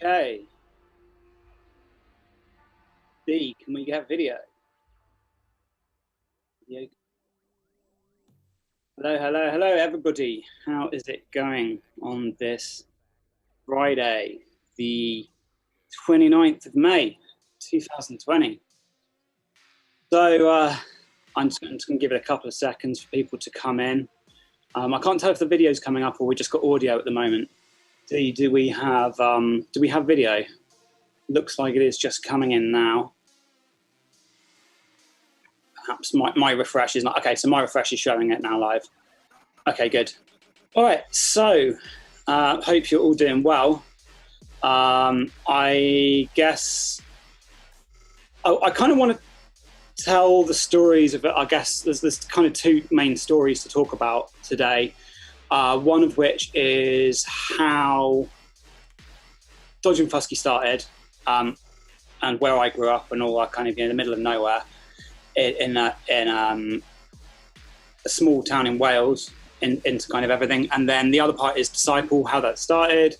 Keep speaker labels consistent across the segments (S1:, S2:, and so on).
S1: Okay. D, can we get video? Video. Hello, hello, hello, everybody. How is it going on this Friday, the 29th of May, 2020? So I'm just going to give it a couple of seconds for people to come in. I can't tell if the video's coming up or we just got audio at the moment. Do we have video? Looks like it is just coming in now. Perhaps my refresh is not okay. So my refresh is showing it now live. Okay, good. All right. So hope you're all doing well. I guess I kind of want to tell the stories of it. I guess there's kind of two main stories to talk about today. One of which is how Dodge and Fuskey started, and where I grew up and all that, kind of in the middle of nowhere, in a small town in Wales, into kind of everything. And then the other part is Disciple, how that started.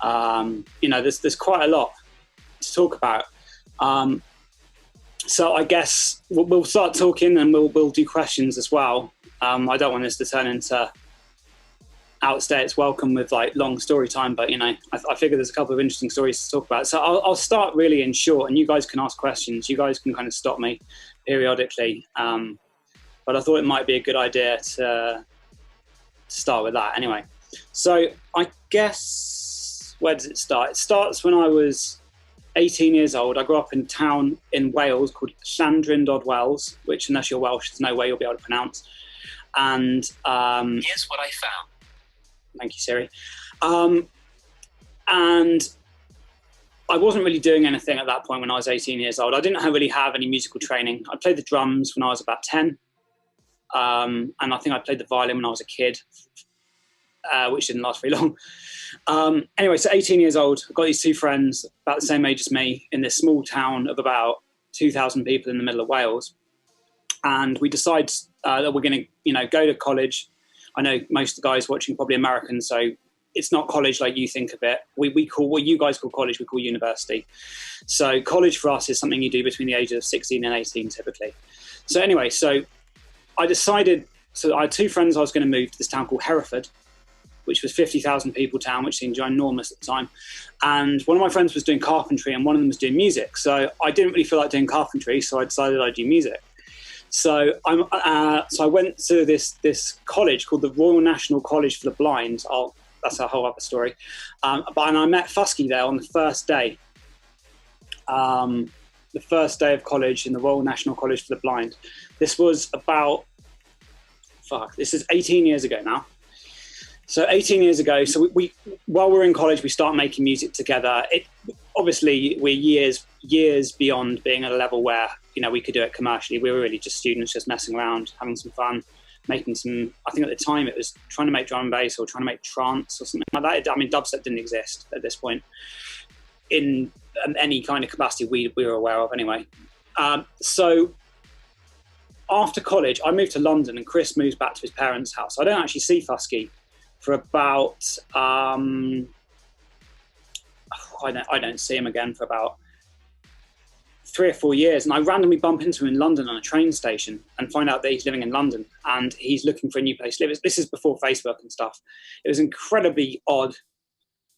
S1: There's quite a lot to talk about. So I guess we'll start talking and we'll do questions as well. I don't want this to turn into outstay its welcome with like long story time, but I figure there's a couple of interesting stories to talk about. So I'll start really in short, and you guys can ask questions. You guys can kind of stop me periodically, but I thought it might be a good idea to start with that anyway. So I guess, where does it start? It starts when I was 18 years old. I grew up in a town in Wales called Llandrindod, which, unless you're Welsh, there's no way you'll be able to pronounce. And
S2: here's what I found.
S1: Thank you, Siri. And I wasn't really doing anything at that point when I was 18 years old. I didn't really have any musical training. I played the drums when I was about 10. And I think I played the violin when I was a kid, which didn't last very long. Anyway, so 18 years old, I've got these two friends about the same age as me in this small town of about 2,000 people in the middle of Wales. And we decide that we're going to, go to college. I know most of the guys watching probably American, so it's not college like you think of it. We call what you guys call college, we call university. So college for us is something you do between the ages of 16 and 18 typically. So anyway, so I decided, so I had two friends I was going to move to this town called Hereford, which was 50,000 people town, which seemed ginormous at the time. And one of my friends was doing carpentry and one of them was doing music. So I didn't really feel like doing carpentry, so I decided I'd do music. So I went to this college called the Royal National College for the Blind. That's a whole other story. And I met Fuskey there on the first day. The first day of college in the Royal National College for the Blind. This was this is 18 years ago now. So 18 years ago, so we while we're in college, we start making music together. Obviously, we're years beyond being at a level where, we could do it commercially. We were really just students, just messing around, having some fun, making some, I think at the time it was trying to make drum and bass or trying to make trance or something like that. I mean, dubstep didn't exist at this point in any kind of capacity we were aware of anyway. So after college, I moved to London and Chris moves back to his parents' house. I don't actually see Fuskey for about, I don't see him again for about 3 or 4 years. And I randomly bump into him in London on a train station and find out that he's living in London and he's looking for a new place to live. This is before Facebook and stuff. It was an incredibly odd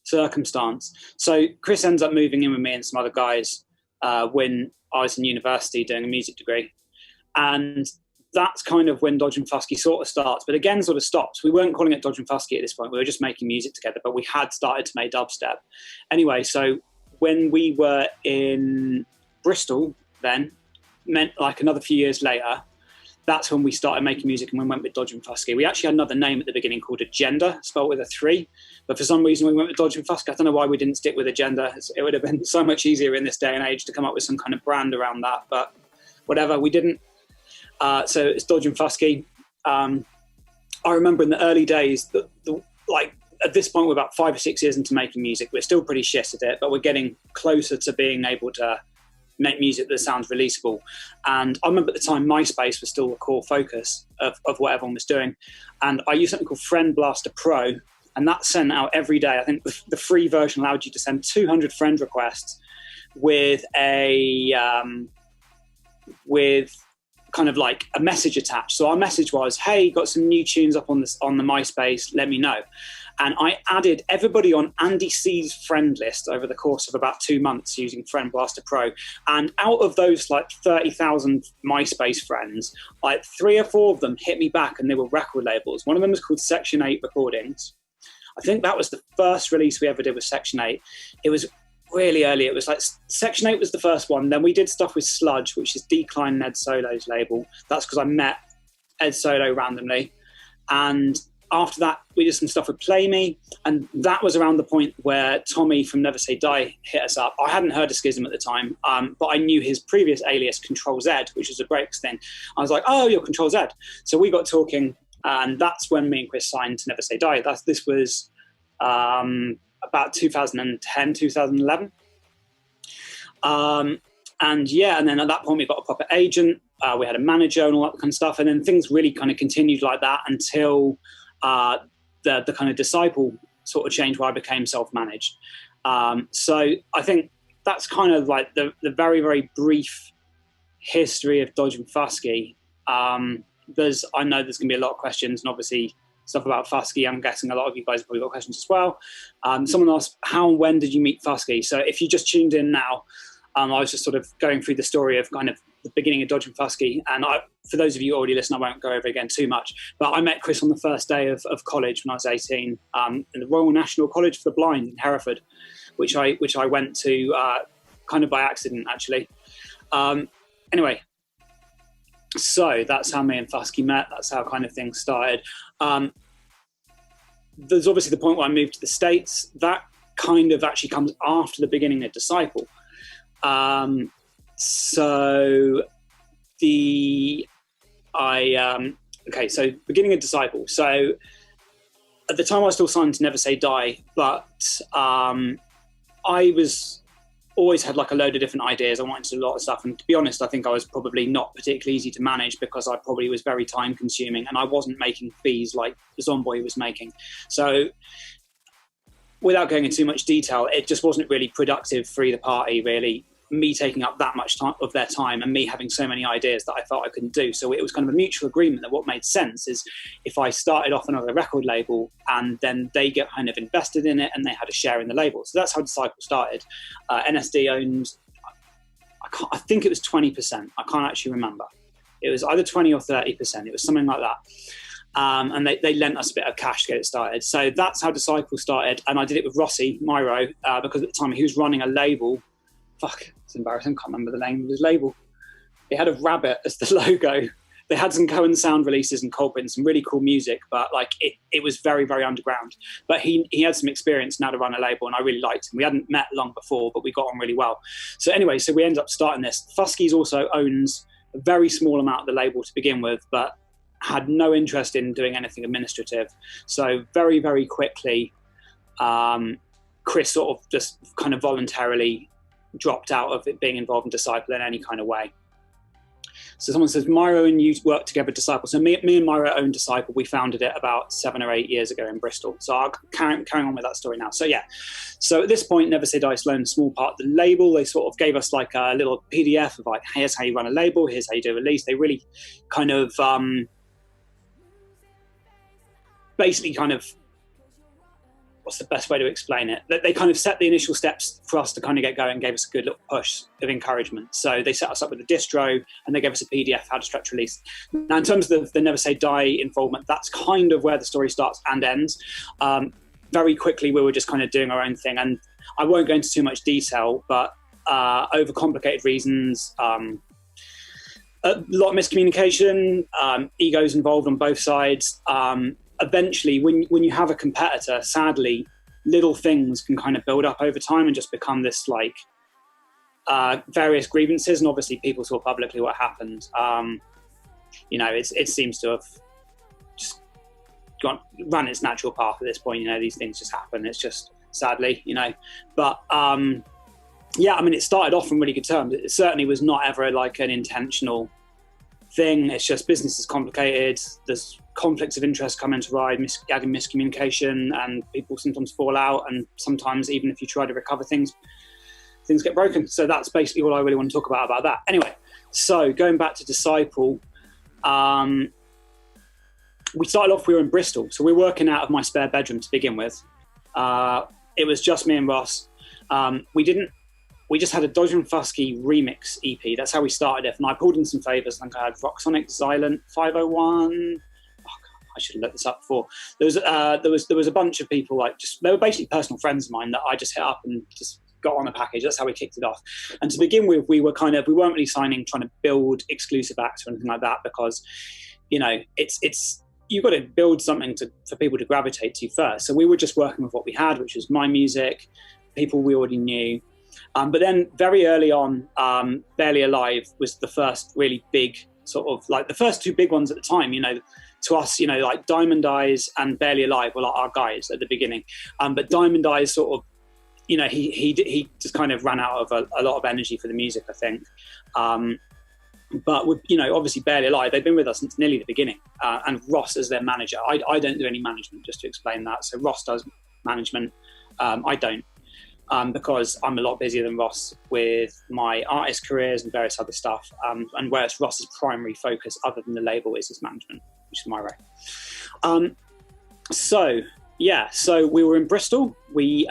S1: circumstance. So Chris ends up moving in with me and some other guys when I was in university doing a music degree. And that's kind of when Dodge and Fuskey sort of starts, but again, sort of stops. We weren't calling it Dodge and Fuskey at this point. We were just making music together, but we had started to make dubstep. Anyway, so when we were in Bristol then, meant like another few years later, that's when we started making music and we went with Dodge and Fuskey. We actually had another name at the beginning called Agenda, spelled with a 3, but for some reason we went with Dodge and Fuskey. I don't know why we didn't stick with Agenda. It would have been so much easier in this day and age to come up with some kind of brand around that, but whatever, we didn't. So it's Dodge and Fuskey. I remember in the early days, like at this point, we're about 5 or 6 years into making music. We're still pretty shit at it, but we're getting closer to being able to make music that sounds releasable. And I remember at the time, MySpace was still the core focus of what everyone was doing. And I used something called Friend Blaster Pro, and that sent out every day. I think the free version allowed you to send 200 friend requests with with kind of like a message attached. So our message was, hey, got some new tunes up on the MySpace, let me know. And I added everybody on Andy C's friend list over the course of about 2 months using Friend Blaster Pro. And out of those like 30,000 MySpace friends, like 3 or 4 of them hit me back, and they were record labels. One of them was called Section 8 Recordings. I think that was the first release we ever did with Section 8. It was really early. It was like Section 8 was the first one. Then we did stuff with Sludge, which is Decline and Ed Solo's label. That's because I met Ed Solo randomly. And after that, we did some stuff with Play Me. And that was around the point where Tommy from Never Say Die hit us up. I hadn't heard of Schism at the time, but I knew his previous alias, Control Z, which was a breaks thing. I was like, oh, you're Control Z. So we got talking, and that's when me and Chris signed to Never Say Die. This was about 2010, 2011. And then at that point we got a proper agent, we had a manager and all that kind of stuff. And then things really kind of continued like that until the kind of Disciple sort of change where I became self-managed. So I think that's kind of like the very, very brief history of Dodge and Fuski. I know there's going to be a lot of questions, and obviously stuff about Foskey. I'm guessing a lot of you guys have probably got questions as well. Someone asked, how and when did you meet Foskey? So if you just tuned in now, I was just sort of going through the story of kind of the beginning of Dodge and Foskey. And for those of you who already listen, I won't go over again too much. But I met Chris on the first day of college when I was 18 in the Royal National College for the Blind in Hereford, which I went to kind of by accident, actually. Anyway, so that's how me and Foskey met. That's how kind of things started. There's obviously the point where I moved to the States. That kind of actually comes after the beginning of Disciple. So beginning of Disciple. So at the time I was still signed to Never Say Die, but I always had like a load of different ideas. I wanted to do a lot of stuff. And to be honest, I think I was probably not particularly easy to manage because I probably was very time consuming and I wasn't making fees like Zomboy was making. So without going into too much detail, it just wasn't really productive for either party, really. Me taking up that much time of their time and me having so many ideas that I felt I couldn't do. So it was kind of a mutual agreement that what made sense is if I started off another record label and then they get kind of invested in it and they had a share in the label. So that's how Disciple started. NSD owned, I think it was 20%. I can't actually remember. It was either 20 or 30%. It was something like that. And they lent us a bit of cash to get it started. So that's how Disciple started. And I did it with Rossi, Myro, because at the time he was running a label. Fuck, it's embarrassing. Can't remember the name of his label. It had a rabbit as the logo. They had some Cohen Sound releases and Coldprint, some really cool music, but like it was very, very underground. But he had some experience now to run a label, and I really liked him. We hadn't met long before, but we got on really well. So anyway, so we ended up starting this. Fuskey's also owns a very small amount of the label to begin with, but had no interest in doing anything administrative. So very, very quickly, Chris sort of just kind of voluntarily dropped out of it being involved in Disciple in any kind of way. So someone says, Myro and you worked together at Disciple. So me and Myro owned Disciple. We founded it about 7 or 8 years ago in Bristol. So I'll carry on with that story now. So yeah, so at this point, Never Say Die owned a small part of the label. They sort of gave us like a little PDF of like, here's how you run a label, here's how you do a release. They really kind of basically kind of, what's the best way to explain it? They kind of set the initial steps for us to kind of get going and gave us a good little push of encouragement. So they set us up with a distro and they gave us a PDF, how to structure release. Now, in terms of the Never Say Die involvement, that's kind of where the story starts and ends. Very quickly, we were just kind of doing our own thing. And I won't go into too much detail, but over complicated reasons, a lot of miscommunication, egos involved on both sides. Eventually, when you have a competitor, sadly, little things can kind of build up over time and just become this like various grievances. And obviously, people saw publicly what happened. It seems to have just run its natural path at this point. These things just happen. It's just sadly, But it started off on really good terms. It certainly was not ever like an intentional thing. It's just business is complicated. There's conflicts of interest come into ride, miscommunication, and people sometimes fall out, and sometimes even if you try to recover things get broken. So that's basically all I really want to talk about that. Anyway, so going back to Disciple, we started off, we were in Bristol, so we were working out of my spare bedroom to begin with. It was just me and Ross. We just had a Dodger and Fuski remix EP. That's how we started it. And I pulled in some favours. I think I had Rocksonic, Xylent, 501. Oh, God, I should have looked this up before. There was a bunch of people, they were basically personal friends of mine that I just hit up and just got on a package. That's how we kicked it off. And to begin with, we weren't really trying to build exclusive acts or anything like that, because, it's you've got to build something for people to gravitate to first. So we were just working with what we had, which was my music, people we already knew. But then very early on, Barely Alive was the first really big sort of, the first two big ones at the time, to us, like Diamond Eyes and Barely Alive were like our guys at the beginning. But Diamond Eyes sort of, he just kind of ran out of a lot of energy for the music, I think. But with, obviously Barely Alive, they've been with us since nearly the beginning. And Ross is their manager. I don't do any management, just to explain that. So Ross does management. I don't. Because I'm a lot busier than Ross with my artist careers and various other stuff. And whereas Ross's primary focus, other than the label, is his management, which is my way. So we were in Bristol. We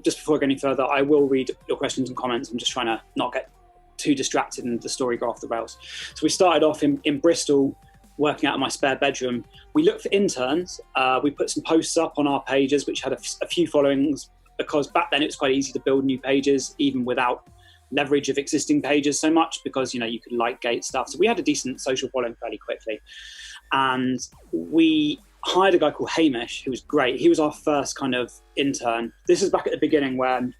S1: just before going any further, I will read your questions and comments. I'm just trying to not get too distracted and the story go off the rails. So we started off in Bristol, working out of my spare bedroom. We looked for interns. We put some posts up on our pages, which had a few followings, because back then it was quite easy to build new pages, even without leverage of existing pages so much, because, you could gate stuff. So we had a decent social following fairly quickly. And we hired a guy called Hamish, who was great. He was our first kind of intern. This is back at the beginning when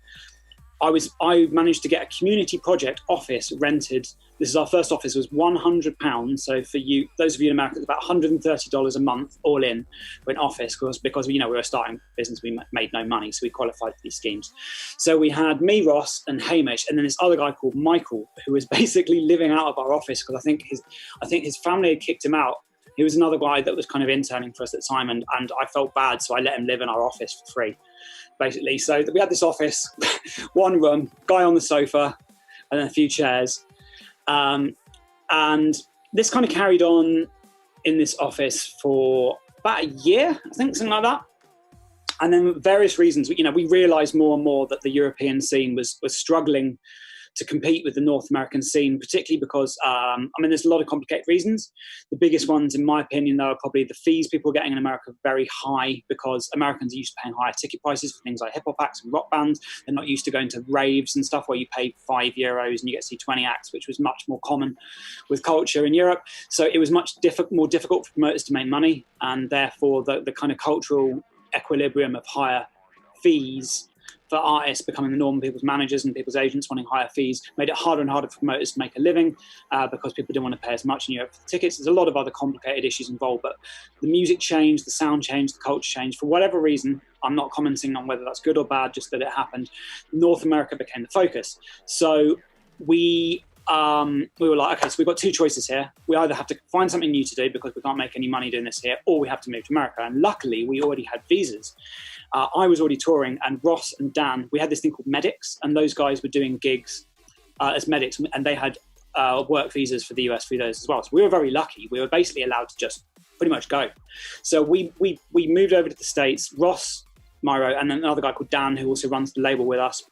S1: I managed to get a community project office rented. This is our first office. It was £100. So for you, those of you in America, it's about $130 a month all in for an office, because we were a starting business. We made no money, so we qualified for these schemes. So we had me, Ross, and Hamish, and then this other guy called Michael, who was basically living out of our office because I think his family had kicked him out. He was another guy that was kind of interning for us at the time, and I felt bad, so I let him live in our office for free, basically. So we had this office, one room, guy on the sofa, and then a few chairs. And this kind of carried on in this office for about a year, I think, something like that. And then various reasons, we realised more and more that the European scene was struggling to compete with the North American scene, particularly because, there's a lot of complicated reasons. The biggest ones, in my opinion, though, are probably the fees people are getting in America are very high, because Americans are used to paying higher ticket prices for things like hip-hop acts and rock bands. They're not used to going to raves and stuff where you pay €5 and you get to see 20 acts, which was much more common with culture in Europe. So it was much more difficult for promoters to make money, and therefore the kind of cultural equilibrium of higher fees for artists becoming the norm, people's managers and people's agents wanting higher fees, made it harder and harder for promoters to make a living, because people didn't want to pay as much in Europe for the tickets. There's a lot of other complicated issues involved, but the music changed, the sound changed, the culture changed. For whatever reason, I'm not commenting on whether that's good or bad, just that it happened. North America became the focus. So we were like, okay, so we've got two choices here. We either have to find something new to do because we can't make any money doing this here, or we have to move to America. And luckily, we already had visas. I was already touring, and Ross and Dan, we had this thing called Medics, and those guys were doing gigs as medics, and they had work visas for the US through those as well. So we were very lucky. We were basically allowed to just pretty much go. So we moved over to the States. Ross, Myro, and then another guy called Dan, who also runs the label with us.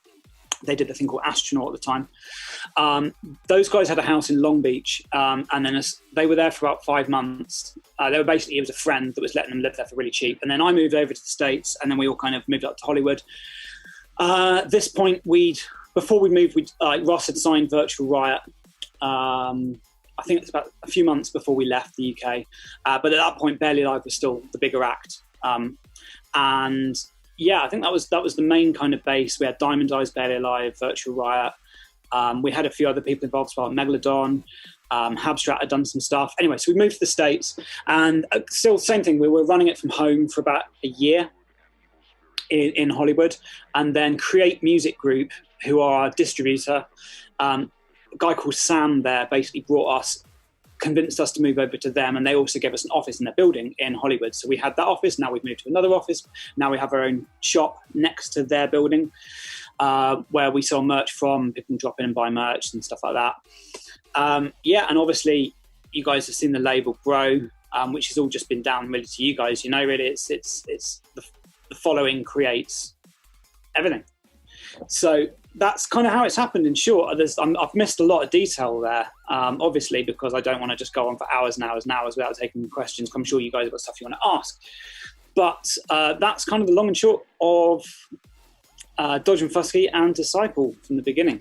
S1: They did a thing called Astronaut at the time. Those guys had a house in Long Beach, and then they were there for about 5 months. It was a friend that was letting them live there for really cheap. And then I moved over to the States, and then we all kind of moved up to Hollywood. At this point, before we moved, Ross had signed Virtual Riot. I think it's about a few months before we left the UK. But at that point, Barely Alive was still the bigger act. And yeah, I think that was the main kind of base. We had Diamond Eyes, Barely Alive, Virtual Riot. We had a few other people involved as well. Megalodon, Habstrat had done some stuff. Anyway, so we moved to the States, and still same thing. We were running it from home for about a year in Hollywood, and then Create Music Group, who are our distributor, a guy called Sam there basically brought us convinced us to move over to them, and they also gave us an office in their building in Hollywood. So we had that office. Now we've moved to another office. Now we have our own shop next to their building, where we sell merch from. People can drop in and buy merch and stuff like that. And obviously you guys have seen the label grow, which has all just been down really to you guys. Really, it's the following creates everything. So that's kind of how it's happened in short. I've missed a lot of detail there, obviously, because I don't want to just go on for hours and hours and hours without taking questions. I'm sure you guys have got stuff you want to ask. But that's kind of the long and short of Dodge and Fuski and Disciple from the beginning.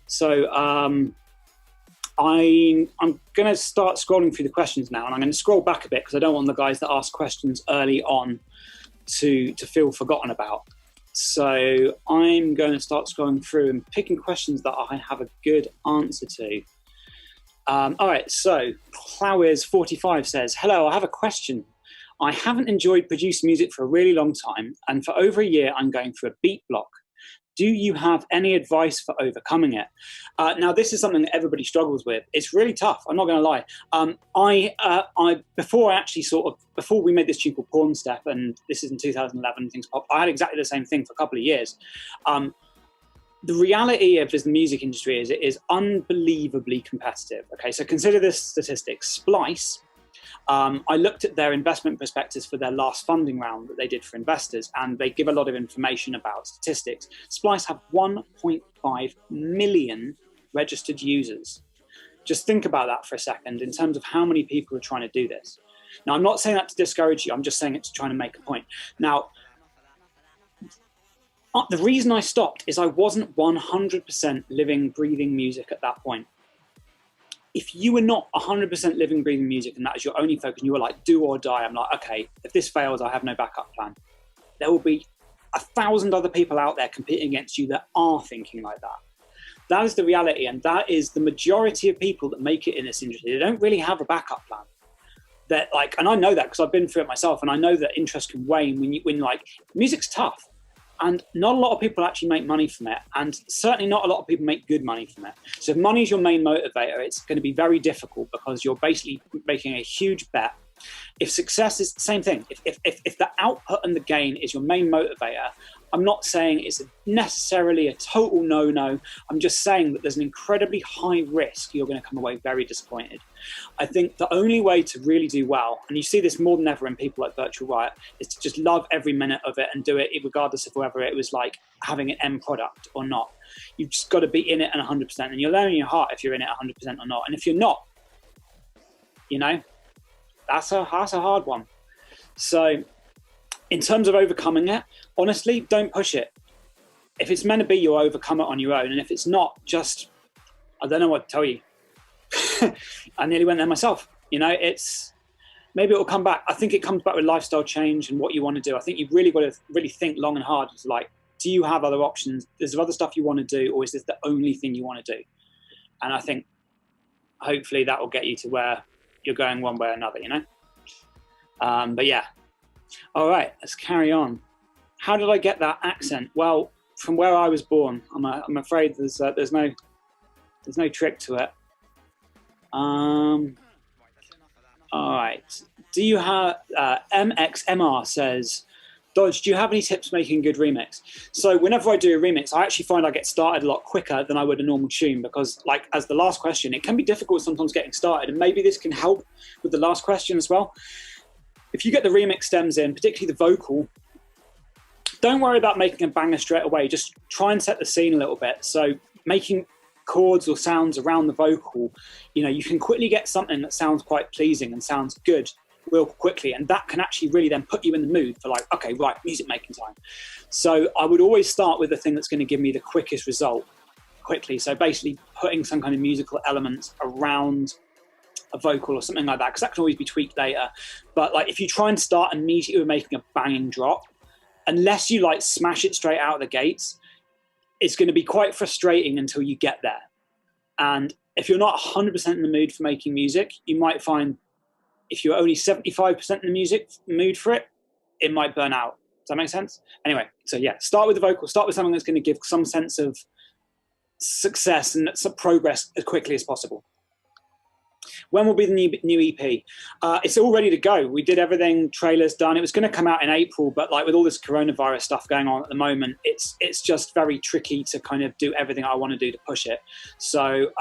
S1: So I'm going to start scrolling through the questions now, and I'm going to scroll back a bit because I don't want the guys that ask questions early on to feel forgotten about. So I'm going to start scrolling through and picking questions that I have a good answer to. All right, so Plowers45 says, hello, I have a question. I haven't enjoyed produced music for a really long time, and for over a year I'm going through a beat block. Do you have any advice for overcoming it? Now, this is something that everybody struggles with. It's really tough. I'm not going to lie. Before we made this tune called Porn Step, and this is in 2011, things pop. I had exactly the same thing for a couple of years. The reality of the music industry is it is unbelievably competitive. Okay, so consider this statistic. Splice. I looked at their investment prospectus for their last funding round that they did for investors, and they give a lot of information about statistics. Splice have 1.5 million registered users. Just think about that for a second in terms of how many people are trying to do this. Now, I'm not saying that to discourage you. I'm just saying it to try to make a point. Now, the reason I stopped is I wasn't 100% living, breathing music at that point. If you were not 100% living, breathing music and that is your only focus, and you were like, do or die, I'm like, okay, if this fails, I have no backup plan. There will be 1,000 other people out there competing against you that are thinking like that. That is the reality, and that is the majority of people that make it in this industry. They don't really have a backup plan. That and I know that because I've been through it myself, and I know that interest can wane when music's tough. And not a lot of people actually make money from it. And certainly not a lot of people make good money from it. So if money is your main motivator, it's going to be very difficult because you're basically making a huge bet. If success is the same thing, if the output and the gain is your main motivator, I'm not saying it's necessarily a total no-no. I'm just saying that there's an incredibly high risk you're going to come away very disappointed. I think the only way to really do well, and you see this more than ever in people like Virtual Riot, is to just love every minute of it and do it regardless of whether it was like having an end product or not. You've just got to be in it and 100%, and you'll learn in your heart if you're in it 100% or not. And if you're not, that's a hard one. So in terms of overcoming it, honestly, don't push it. If it's meant to be, you'll overcome it on your own. And if it's not, I don't know what to tell you. I nearly went there myself. Maybe it'll come back. I think it comes back with lifestyle change and what you want to do. I think you've really got to really think long and hard. It's like, do you have other options? Is there other stuff you want to do? Or is this the only thing you want to do? And I think hopefully that will get you to where you're going one way or another, But yeah. All right, let's carry on. How did I get that accent? Well, from where I was born. I'm afraid there's no trick to it. All right. Do you have MXMR says, Dodge, do you have any tips for making a good remix? So whenever I do a remix, I actually find I get started a lot quicker than I would a normal tune because, as the last question, it can be difficult sometimes getting started, and maybe this can help with the last question as well. If you get the remix stems in, particularly the vocal, don't worry about making a banger straight away. Just try and set the scene a little bit. So making chords or sounds around the vocal, you can quickly get something that sounds quite pleasing and sounds good real quickly. And that can actually really then put you in the mood for okay, right, music making time. So I would always start with the thing that's going to give me the quickest result quickly. So basically putting some kind of musical elements around a vocal or something like that, because that can always be tweaked later. But if you try and start immediately with making a banging drop, unless you smash it straight out of the gates, it's going to be quite frustrating until you get there. And if you're not 100% in the mood for making music, you might find if you're only 75% in the mood for it, it might burn out. Does that make sense? Anyway, so yeah, start with the vocal, start with something that's going to give some sense of success and some progress as quickly as possible. When will be the new EP? It's all ready to go. We did everything, trailers done. It was going to come out in April, but like with all this coronavirus stuff going on at the moment, it's just very tricky to kind of do everything I want to do to push it. So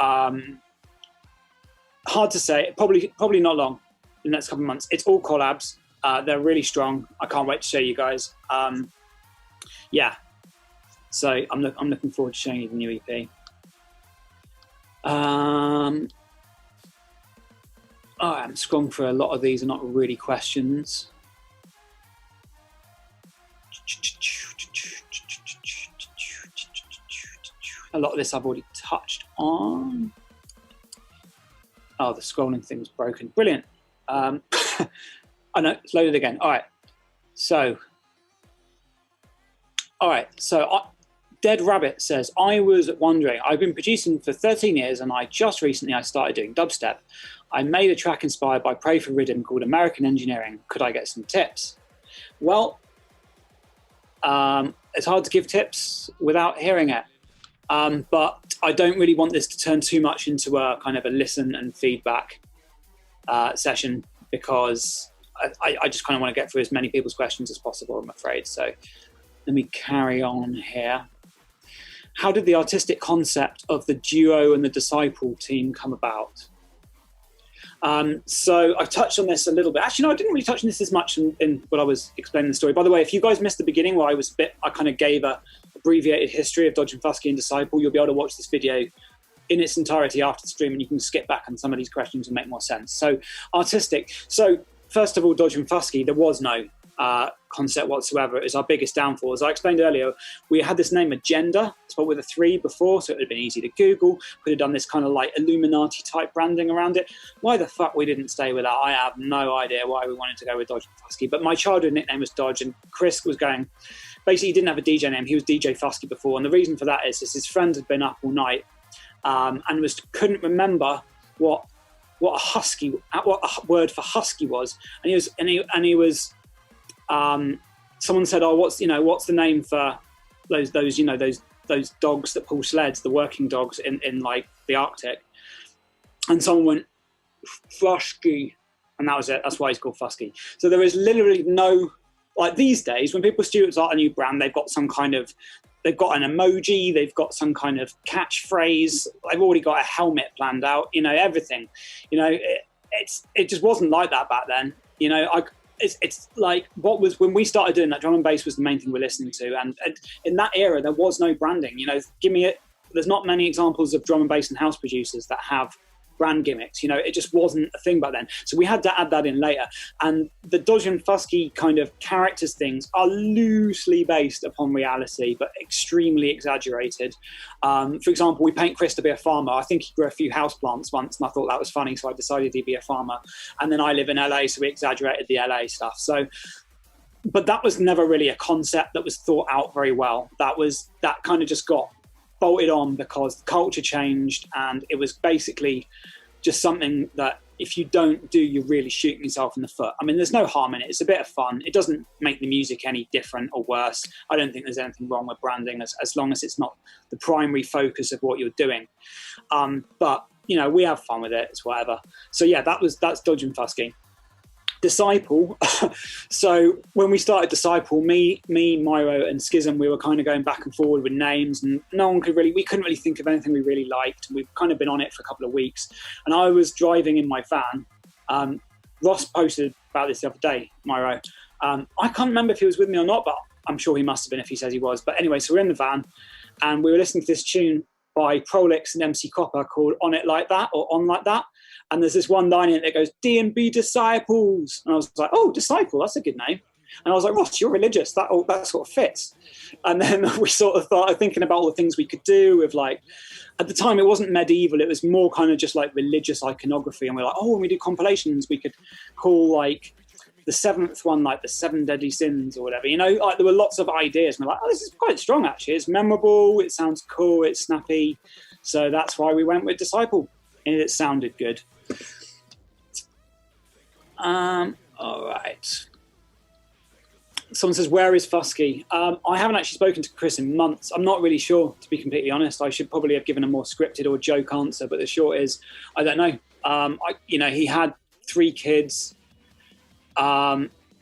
S1: hard to say. Probably not long. In the next couple of months. It's all collabs. They're really strong. I can't wait to show you guys. Yeah. So I'm looking forward to showing you the new EP. I'm scrolling through a lot of these are not really questions. A lot of this I've already touched on. Oh, the scrolling thing's broken. Brilliant. I know, it's loaded again. All right. So Dead Rabbit says, I was wondering, I've been producing for 13 years and I just recently started doing dubstep. I made a track inspired by Pray for Rhythm called American Engineering. Could I get some tips? Well, it's hard to give tips without hearing it. But I don't really want this to turn too much into a kind of a listen and feedback session, because I just kind of want to get through as many people's questions as possible, I'm afraid. So let me carry on here. How did the artistic concept of the duo and the Disciple team come about? So I've touched on this a little bit. Actually, no, I didn't really touch on this as much in what I was explaining the story. By the way, if you guys missed the beginning where I kind of gave a abbreviated history of Dodge and Fuski and Disciple, you'll be able to watch this video in its entirety after the stream, and you can skip back on some of these questions and make more sense. So artistic. So first of all, Dodge and Fuski, there was no concept whatsoever. It was our biggest downfall. As I explained earlier, we had this name Agenda, spelled with a 3 before, so it would have been easy to Google. Could have done this kind of like Illuminati type branding around it. Why the fuck we didn't stay with that, I have no idea why we wanted to go with Dodge and Fuski. But my childhood nickname was Dodge, and Chris was going, basically he didn't have a DJ name, he was DJ Fuski before, and the reason for that is his friend had been up all night and couldn't remember what a word for husky was, and he was someone said, oh, what's the name for those dogs that pull sleds, the working dogs in like the Arctic? And someone went, Fuski, and that was it. That's why he's called Fuski. So there is literally no, like these days when people students start a new brand, they've got an emoji, they've got some kind of catchphrase, they've already got a helmet planned out, everything. It just wasn't like that back then. It's like what was when we started doing that, drum and bass was the main thing we're listening to, and in that era there was no branding. There's not many examples of drum and bass and house producers that have brand gimmicks. It just wasn't a thing back then, so we had to add that in later. And the Dodge and Fuski kind of characters things are loosely based upon reality but extremely exaggerated. For example, we paint Chris to be a farmer. I think he grew a few houseplants once and I thought that was funny, so I decided he'd be a farmer. And then I live in LA, so we exaggerated the LA stuff. But that was never really a concept that was thought out very well. That kind of just got bolted on because the culture changed, and it was basically just something that if you don't do, you're really shooting yourself in the foot. I mean, there's no harm in it. It's a bit of fun. It doesn't make the music any different or worse. I don't think there's anything wrong with branding as long as it's not the primary focus of what you're doing. But we have fun with it. It's whatever. So yeah, that's Dodge and Fuski. Disciple. So when we started Disciple, me, Myro, and Schism, we were kind of going back and forward with names, and we couldn't really think of anything we really liked. We've kind of been on it for a couple of weeks, and I was driving in my van. Ross posted about this the other day, Myro. I can't remember if he was with me or not, but I'm sure he must have been if he says he was. But anyway, so we're in the van, and we were listening to this tune by Prolix and MC Copper called On It Like That, or On Like That. And there's this one line in it that goes, D&B Disciples. And I was like, oh, Disciple, that's a good name. And I was like, Ross, you're religious. That sort of fits. And then we sort of started thinking about all the things we could do with, like, at the time it wasn't medieval. It was more kind of just like religious iconography. And we're like, when we do compilations, we could call like the 7th one, like the 7 Deadly Sins or whatever. Like there were lots of ideas. And we're like, this is quite strong, actually. It's memorable. It sounds cool. It's snappy. So that's why we went with Disciple. And it sounded good. All right. Someone says, where is Fuski? I haven't actually spoken to Chris in months. I'm not really sure, to be completely honest. I should probably have given a more scripted or joke answer, but the short is, I don't know. He had 3 kids.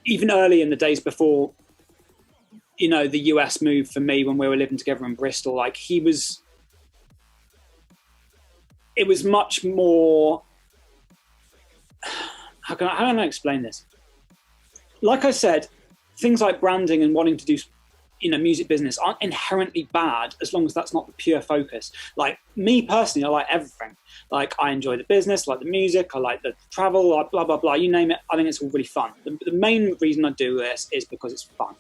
S1: Even early in the days before, the US moved for me when we were living together in Bristol, like it was much more, how can I explain this? Like I said, things like branding and wanting to do, music business aren't inherently bad as long as that's not the pure focus. Like me personally, I like everything. Like I enjoy the business, I like the music, I like the travel, like blah, blah, blah, you name it. I think it's all really fun. The main reason I do this is because it's fun.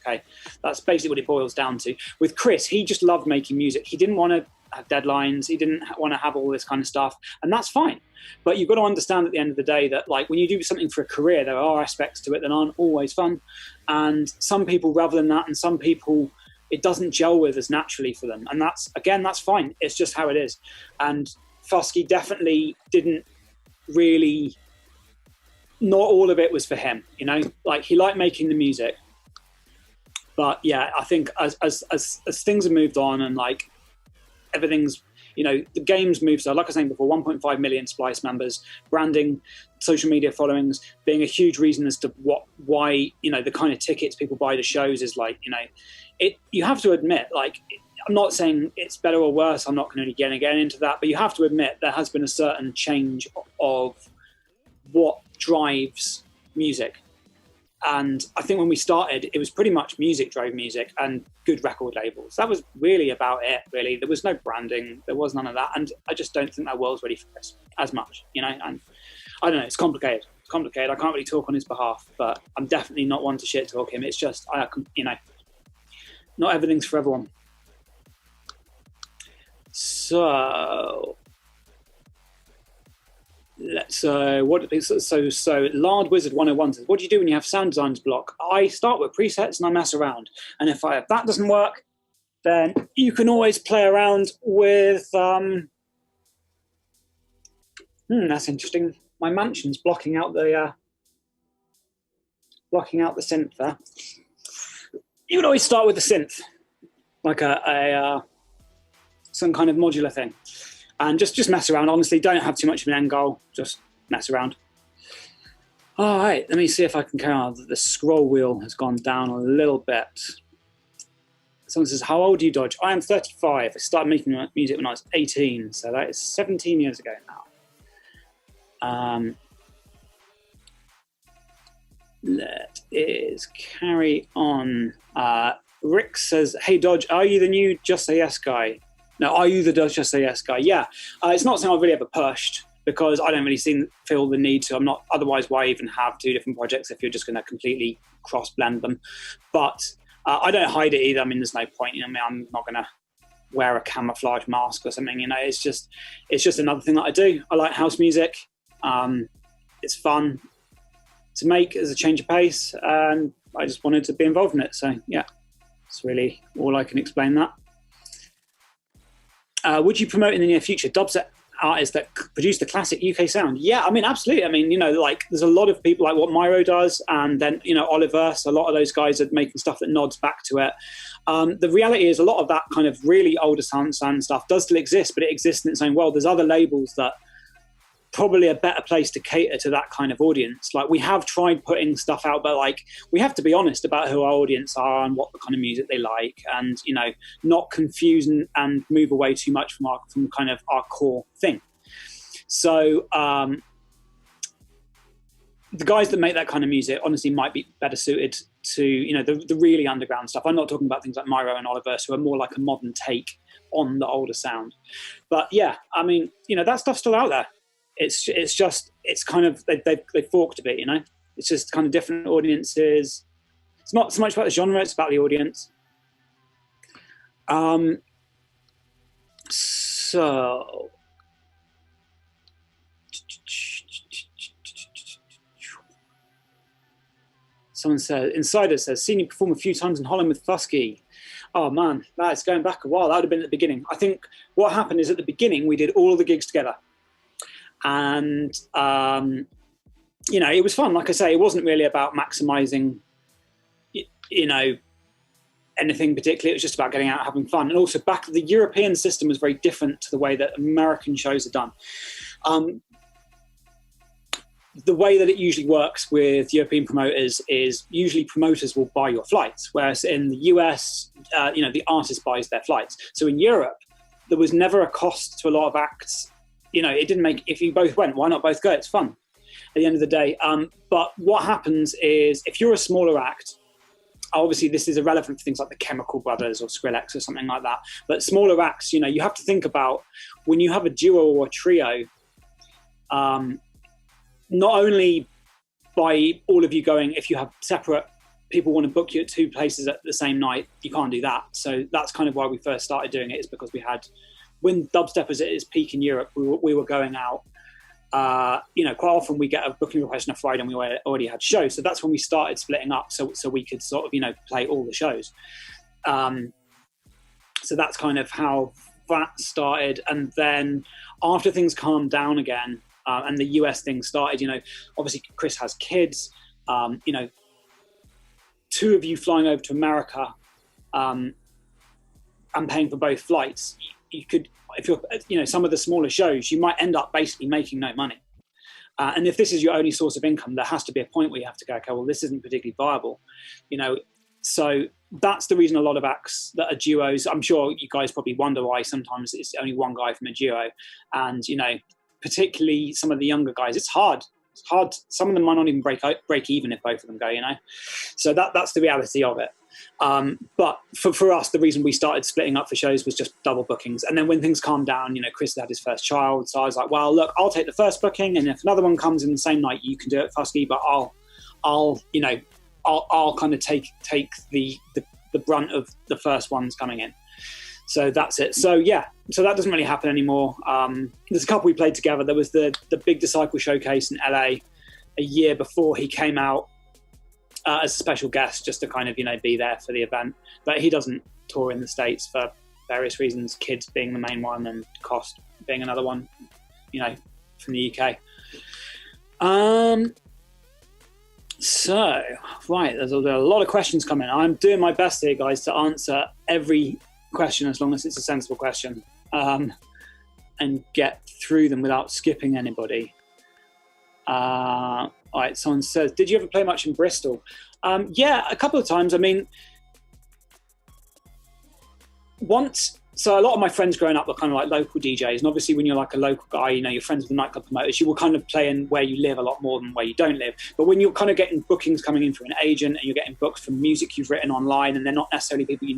S1: Okay. That's basically what it boils down to. With Chris, he just loved making music. He didn't want to have deadlines. He didn't want to have all this kind of stuff. And that's fine. But you've got to understand at the end of the day that like when you do something for a career, there are aspects to it that aren't always fun. And some people rather than that, and some people it doesn't gel with as naturally for them. And that's fine. It's just how it is. And Fuski definitely didn't really, not all of it was for him, like he liked making the music. But yeah, I think as things have moved on and like everything's, the game's moved. So like I was saying before, 1.5 million Splice members, branding, social media followings being a huge reason as to why, the kind of tickets people buy to shows is like, you have to admit, like, I'm not saying it's better or worse. I'm not going to get into that, but you have to admit there has been a certain change of what drives music. And I think when we started, it was pretty much music drove music and good record labels. That was really about it, really. There was no branding. There was none of that. And I just don't think that world's ready for this as much, And I don't know, it's complicated. It's complicated. I can't really talk on his behalf, but I'm definitely not one to shit talk him. It's just, not everything's for everyone. So... Lard Wizard 101 says, what do you do when you have sound designs block? I start with presets and I mess around. And if that doesn't work, then you can always play around with that's interesting. My mansion's blocking out the synth there. You would always start with the synth, like a some kind of modular thing. And just mess around. Honestly, don't have too much of an end goal. Just mess around. All right, let me see if I can carry on. The scroll wheel has gone down a little bit. Someone says, how old are you, Dodge? I am 35. I started making music when I was 18, so that is 17 years ago now. Let us carry on. Rick says, hey, Dodge, are you the new Just Say Yes guy? No, are you the Just Say Yes guy? Yeah. It's not something I've really ever pushed because I don't really feel the need to. I'm not, otherwise why even have 2 different projects if you're just going to completely cross blend them? But I don't hide it either. I mean, there's no point. I'm not going to wear a camouflage mask or something. It's just another thing that I do. I like house music. It's fun to make as a change of pace. And I just wanted to be involved in it. So yeah, it's really all I can explain that. Would you promote in the near future dubstep artists that produce the classic UK sound? Yeah, I mean, absolutely. I mean, like there's a lot of people like what Myro does, and then, Oliver, so a lot of those guys are making stuff that nods back to it. The reality is a lot of that kind of really older sound stuff does still exist, but it exists in its own world. There's other labels that probably a better place to cater to that kind of audience. Like we have tried putting stuff out, but like we have to be honest about who our audience are and what the kind of music they like, and not confuse and move away too much from kind of our core thing. So the guys that make that kind of music honestly might be better suited to the really underground stuff. I'm not talking about things like Myro and Oliver, who are more like a modern take on the older sound. But yeah, I mean, that stuff's still out there. It's kind of they forked a bit, It's just kind of different audiences. It's not so much about the genre; it's about the audience. So someone says, Insider says, seen you perform a few times in Holland with Fuski. Oh man, that's going back a while. That would have been at the beginning. I think what happened is at the beginning we did all of the gigs together. And, it was fun. Like I say, it wasn't really about maximizing, anything particularly. It was just about getting out, having fun. And also the European system was very different to the way that American shows are done. the way that it usually works with European promoters is usually promoters will buy your flights, whereas in the US, the artist buys their flights. So in Europe, there was never a cost to a lot of acts. It didn't make, if you both went, why not both go? It's fun at the end of the day. But what happens is if you're a smaller act, obviously this is irrelevant for things like the Chemical Brothers or Skrillex or something like that. But smaller acts, you have to think about when you have a duo or a trio, not only by all of you going, if you have separate people want to book you at two places at the same night, you can't do that. So that's kind of why we first started doing it, is because when dubstep was at its peak in Europe, we were going out. Quite often we get a booking request on a Friday and we already had shows. So that's when we started splitting up so we could sort of, play all the shows. So that's kind of how that started. And then after things calmed down again, and the US thing started, obviously Chris has kids, two of you flying over to America and paying for both flights, you could, if you're, some of the smaller shows, you might end up basically making no money. And if this is your only source of income, there has to be a point where you have to go, okay, well, this isn't particularly viable, So that's the reason a lot of acts that are duos, I'm sure you guys probably wonder why sometimes it's only one guy from a duo. And, particularly some of the younger guys, it's hard. It's hard. Some of them might not even break even if both of them go, So that's the reality of it. But for us, the reason we started splitting up for shows was just double bookings. And then when things calmed down, Chris had his first child. So I was like, well, look, I'll take the first booking. And if another one comes in the same night, you can do it, Fuski, but I'll kind of take the brunt of the first ones coming in. So that's it. So yeah, so that doesn't really happen anymore. There's a couple we played together. There was the Big Disciple showcase in LA a year before he came out as a special guest, just to kind of be there for the event. But he doesn't tour in the States for various reasons, kids being the main one and cost being another one, from the UK. So right, there's a lot of questions coming. I'm doing my best here, guys, to answer every question as long as it's a sensible question, and get through them without skipping anybody. All right, someone says, did you ever play much in Bristol? Yeah, a couple of times. I mean, once, so a lot of my friends growing up were kind of like local DJs. And obviously when you're like a local guy, you're friends with the nightclub promoters, you will kind of play in where you live a lot more than where you don't live. But when you're kind of getting bookings coming in from an agent and you're getting booked from music you've written online and they're not necessarily people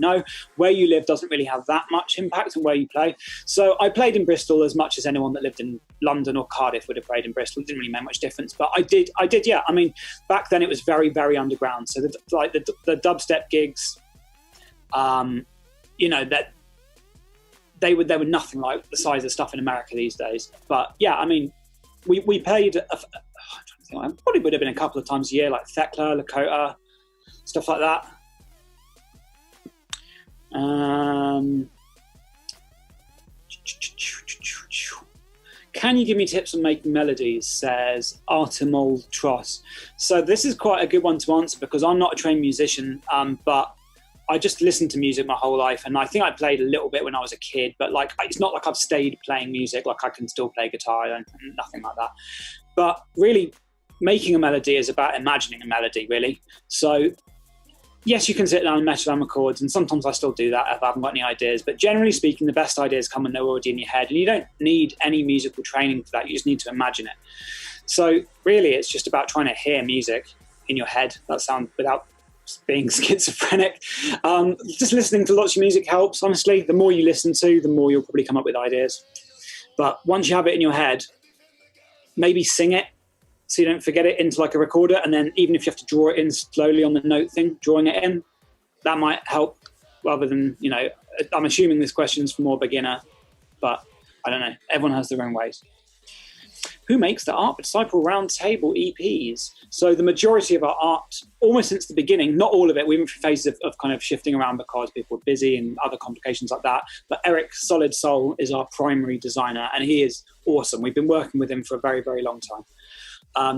S1: where you live doesn't really have that much impact on where you play. So I played in Bristol as much as anyone that lived in London or Cardiff would have played in Bristol. It didn't really make much difference, but I did, yeah. I mean, back then it was very, very underground. So the dubstep gigs, that they were nothing like the size of stuff in America these days. But yeah, I mean, we played, probably would have been a couple of times a year, like Thekla, Lakota, stuff like that. Can you give me tips on making melodies, says Artemol Tross. So this is quite a good one to answer because I'm not a trained musician, but I just listened to music my whole life, and I think I played a little bit when I was a kid, but like it's not like I've stayed playing music, like I can still play guitar and nothing like that. But really, making a melody is about imagining a melody, really. So yes, you can sit down and mess around with chords, and sometimes I still do that if I haven't got any ideas. But generally speaking, the best ideas come when they're already in your head, and you don't need any musical training for that. You just need to imagine it. So really, it's just about trying to hear music in your head. That sounds without being schizophrenic. Just listening to lots of music helps, honestly. The more you listen to, the more you'll probably come up with ideas. But once you have it in your head, maybe sing it so you don't forget it into like a recorder, and then even if you have to draw it in slowly on the note thing, drawing it in, that might help rather than, I'm assuming this question's for more beginner, but I don't know. Everyone has their own ways. Who makes the Art Disciple Roundtable EPs? So the majority of our art, almost since the beginning, not all of it, we went through phases of kind of shifting around because people were busy and other complications like that. But Eric Solid Soul is our primary designer, and he is awesome. We've been working with him for a very, very long time,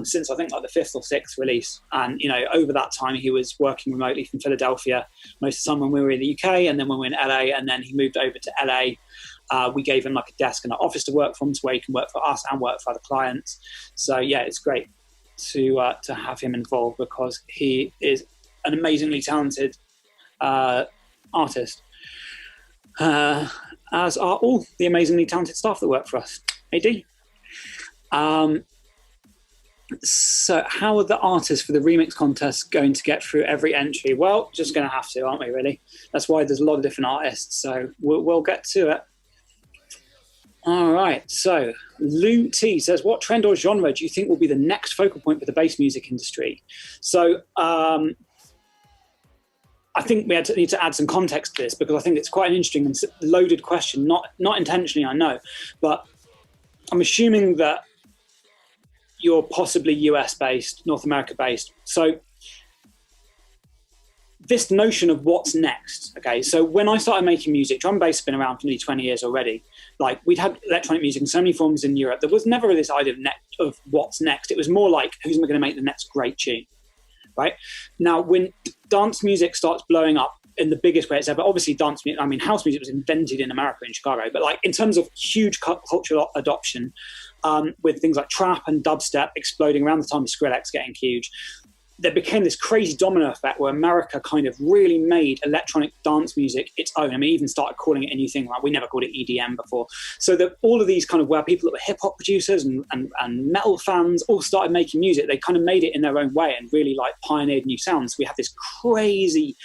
S1: since I think like the 5th or 6th release. And, over that time, he was working remotely from Philadelphia most of the time when we were in the UK, and then when we were in LA, and then he moved over to LA. We gave him like a desk and an office to work from, to where he can work for us and work for other clients. So yeah, it's great. to have him involved, because he is an amazingly talented artist, as are all the amazingly talented staff that work for us. AD. So how are the artists for the remix contest going to get through every entry? Well, just going to have to, aren't we, really? That's why there's a lot of different artists, so we'll get to it. All right, so Lou T says, what trend or genre do you think will be the next focal point for the bass music industry? So I think we need to add some context to this, because I think it's quite an interesting and loaded question, not intentionally, I know, but I'm assuming that you're possibly US-based, North America-based. So this notion of what's next, okay? So when I started making music, drum and bass has been around for nearly 20 years already. Like, we'd had electronic music in so many forms in Europe. There was never this idea of what's next. It was more like, who's going to make the next great tune, right? Now, when dance music starts blowing up in the biggest way it's ever, obviously dance music, I mean, house music was invented in America, in Chicago, but like in terms of huge cultural adoption, with things like trap and dubstep exploding around the time of Skrillex getting huge, there became this crazy domino effect where America kind of really made electronic dance music its own. I mean, even started calling it a new thing. Like, we never called it EDM before. So that all of these kind of, where people that were hip hop producers and metal fans all started making music, they kind of made it in their own way and really like pioneered new sounds. We had this crazy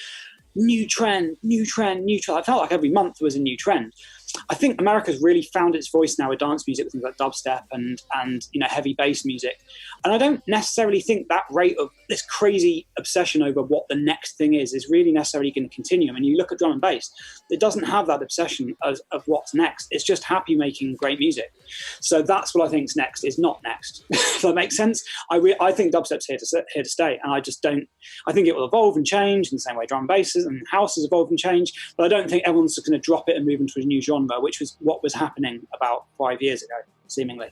S1: new trend. I felt like every month was a new trend. I think America's really found its voice now with dance music, with things like dubstep and heavy bass music. And I don't necessarily think that rate of this crazy obsession over what the next thing is really necessarily going to continue. I mean, you look at drum and bass, it doesn't have that obsession of what's next. It's just happy making great music. So that's what I think is next, is not next. If that makes sense. I think dubstep's here to stay, and I think it will evolve and change in the same way drum and bass and house has evolved and changed, but I don't think everyone's just going to drop it and move into a new genre, which was what was happening about 5 years ago, seemingly.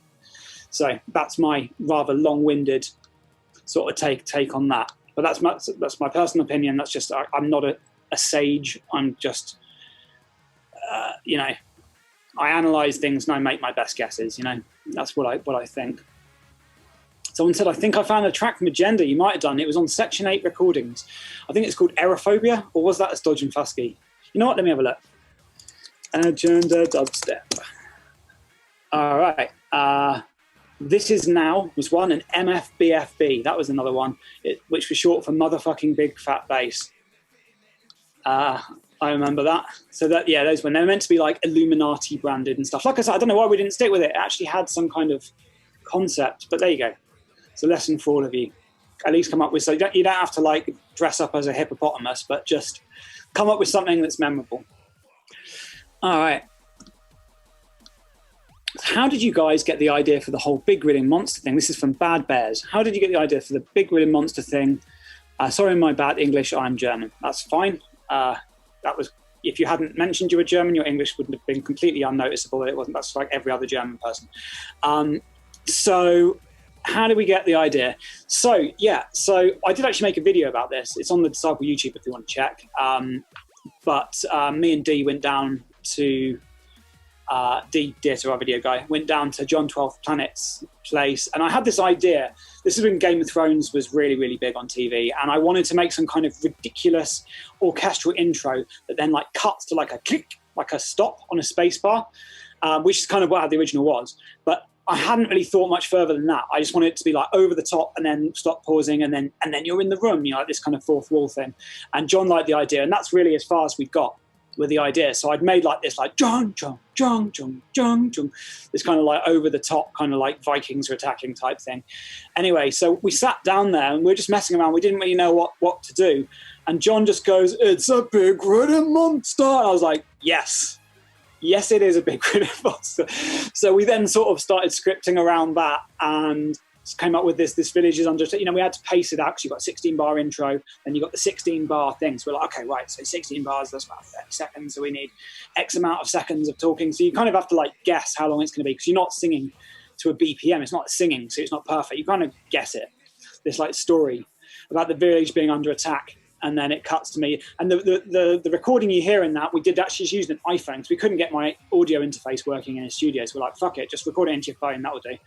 S1: So that's my rather long-winded sort of take on that. But that's my personal opinion. That's just, I'm not a sage. I'm just, I analyze things and I make my best guesses. That's what I think. Someone said, I think I found a track from Agenda you might have done. It was on Section 8 recordings. I think it's called Aerophobia, or was that a Stodge and Fuski? You know what? Let me have a look. Agenda dubstep. All right. This Is Now was one, and MFBFB, that was another one, which was short for Motherfucking Big Fat Bass. I remember that. So that, yeah, those were, they were meant to be like Illuminati branded and stuff. Like I said, I don't know why we didn't stick with it. It actually had some kind of concept, but there you go. It's a lesson for all of you. At least come up with, so you don't have to like dress up as a hippopotamus, but just come up with something that's memorable. All right. How did you guys get the idea for the whole Big Grilling Monster thing? This is from Bad Bears. How did you get the idea for the Big Grilling Monster thing? Sorry, my bad English, I'm German. That's fine. That was, if you hadn't mentioned you were German, your English wouldn't have been completely unnoticeable. It wasn't. That's like every other German person. So how did we get the idea? So I did actually make a video about this. It's on the Disciple YouTube if you want to check. But me and Dee went down to Dieter, our video guy, went down to John 12th Planet's place, and I had this idea. This is when Game of Thrones was really, really big on TV, and I wanted to make some kind of ridiculous orchestral intro that then like cuts to like a click, like a stop on a space bar, which is kind of what the original was. But I hadn't really thought much further than that. I just wanted it to be like over the top and then stop pausing and then you're in the room, like this kind of fourth wall thing. And John liked the idea, and that's really as far as we got with the idea. So I'd made like this like John, this kind of like over the top kind of like Vikings are attacking type thing. Anyway, so we sat down there and we were just messing around. We didn't really know what to do. And John just goes, "It's a big grinning monster." And I was like, yes, it is a big grinning monster. So we then sort of started scripting around that and came up with this village is under, we had to pace it out because you've got a 16 bar intro, then you've got the 16 bar thing. So we're like, okay, right, so 16 bars, that's about 30 seconds. So we need X amount of seconds of talking. So you kind of have to like guess how long it's going to be because you're not singing to a BPM. It's not singing, so it's not perfect. You kind of guess it. This like story about the village being under attack. And then it cuts to me. And the recording you hear in that, we did actually use an iPhone because we couldn't get my audio interface working in a studio. So we're like, fuck it, just record it into your phone, that will do.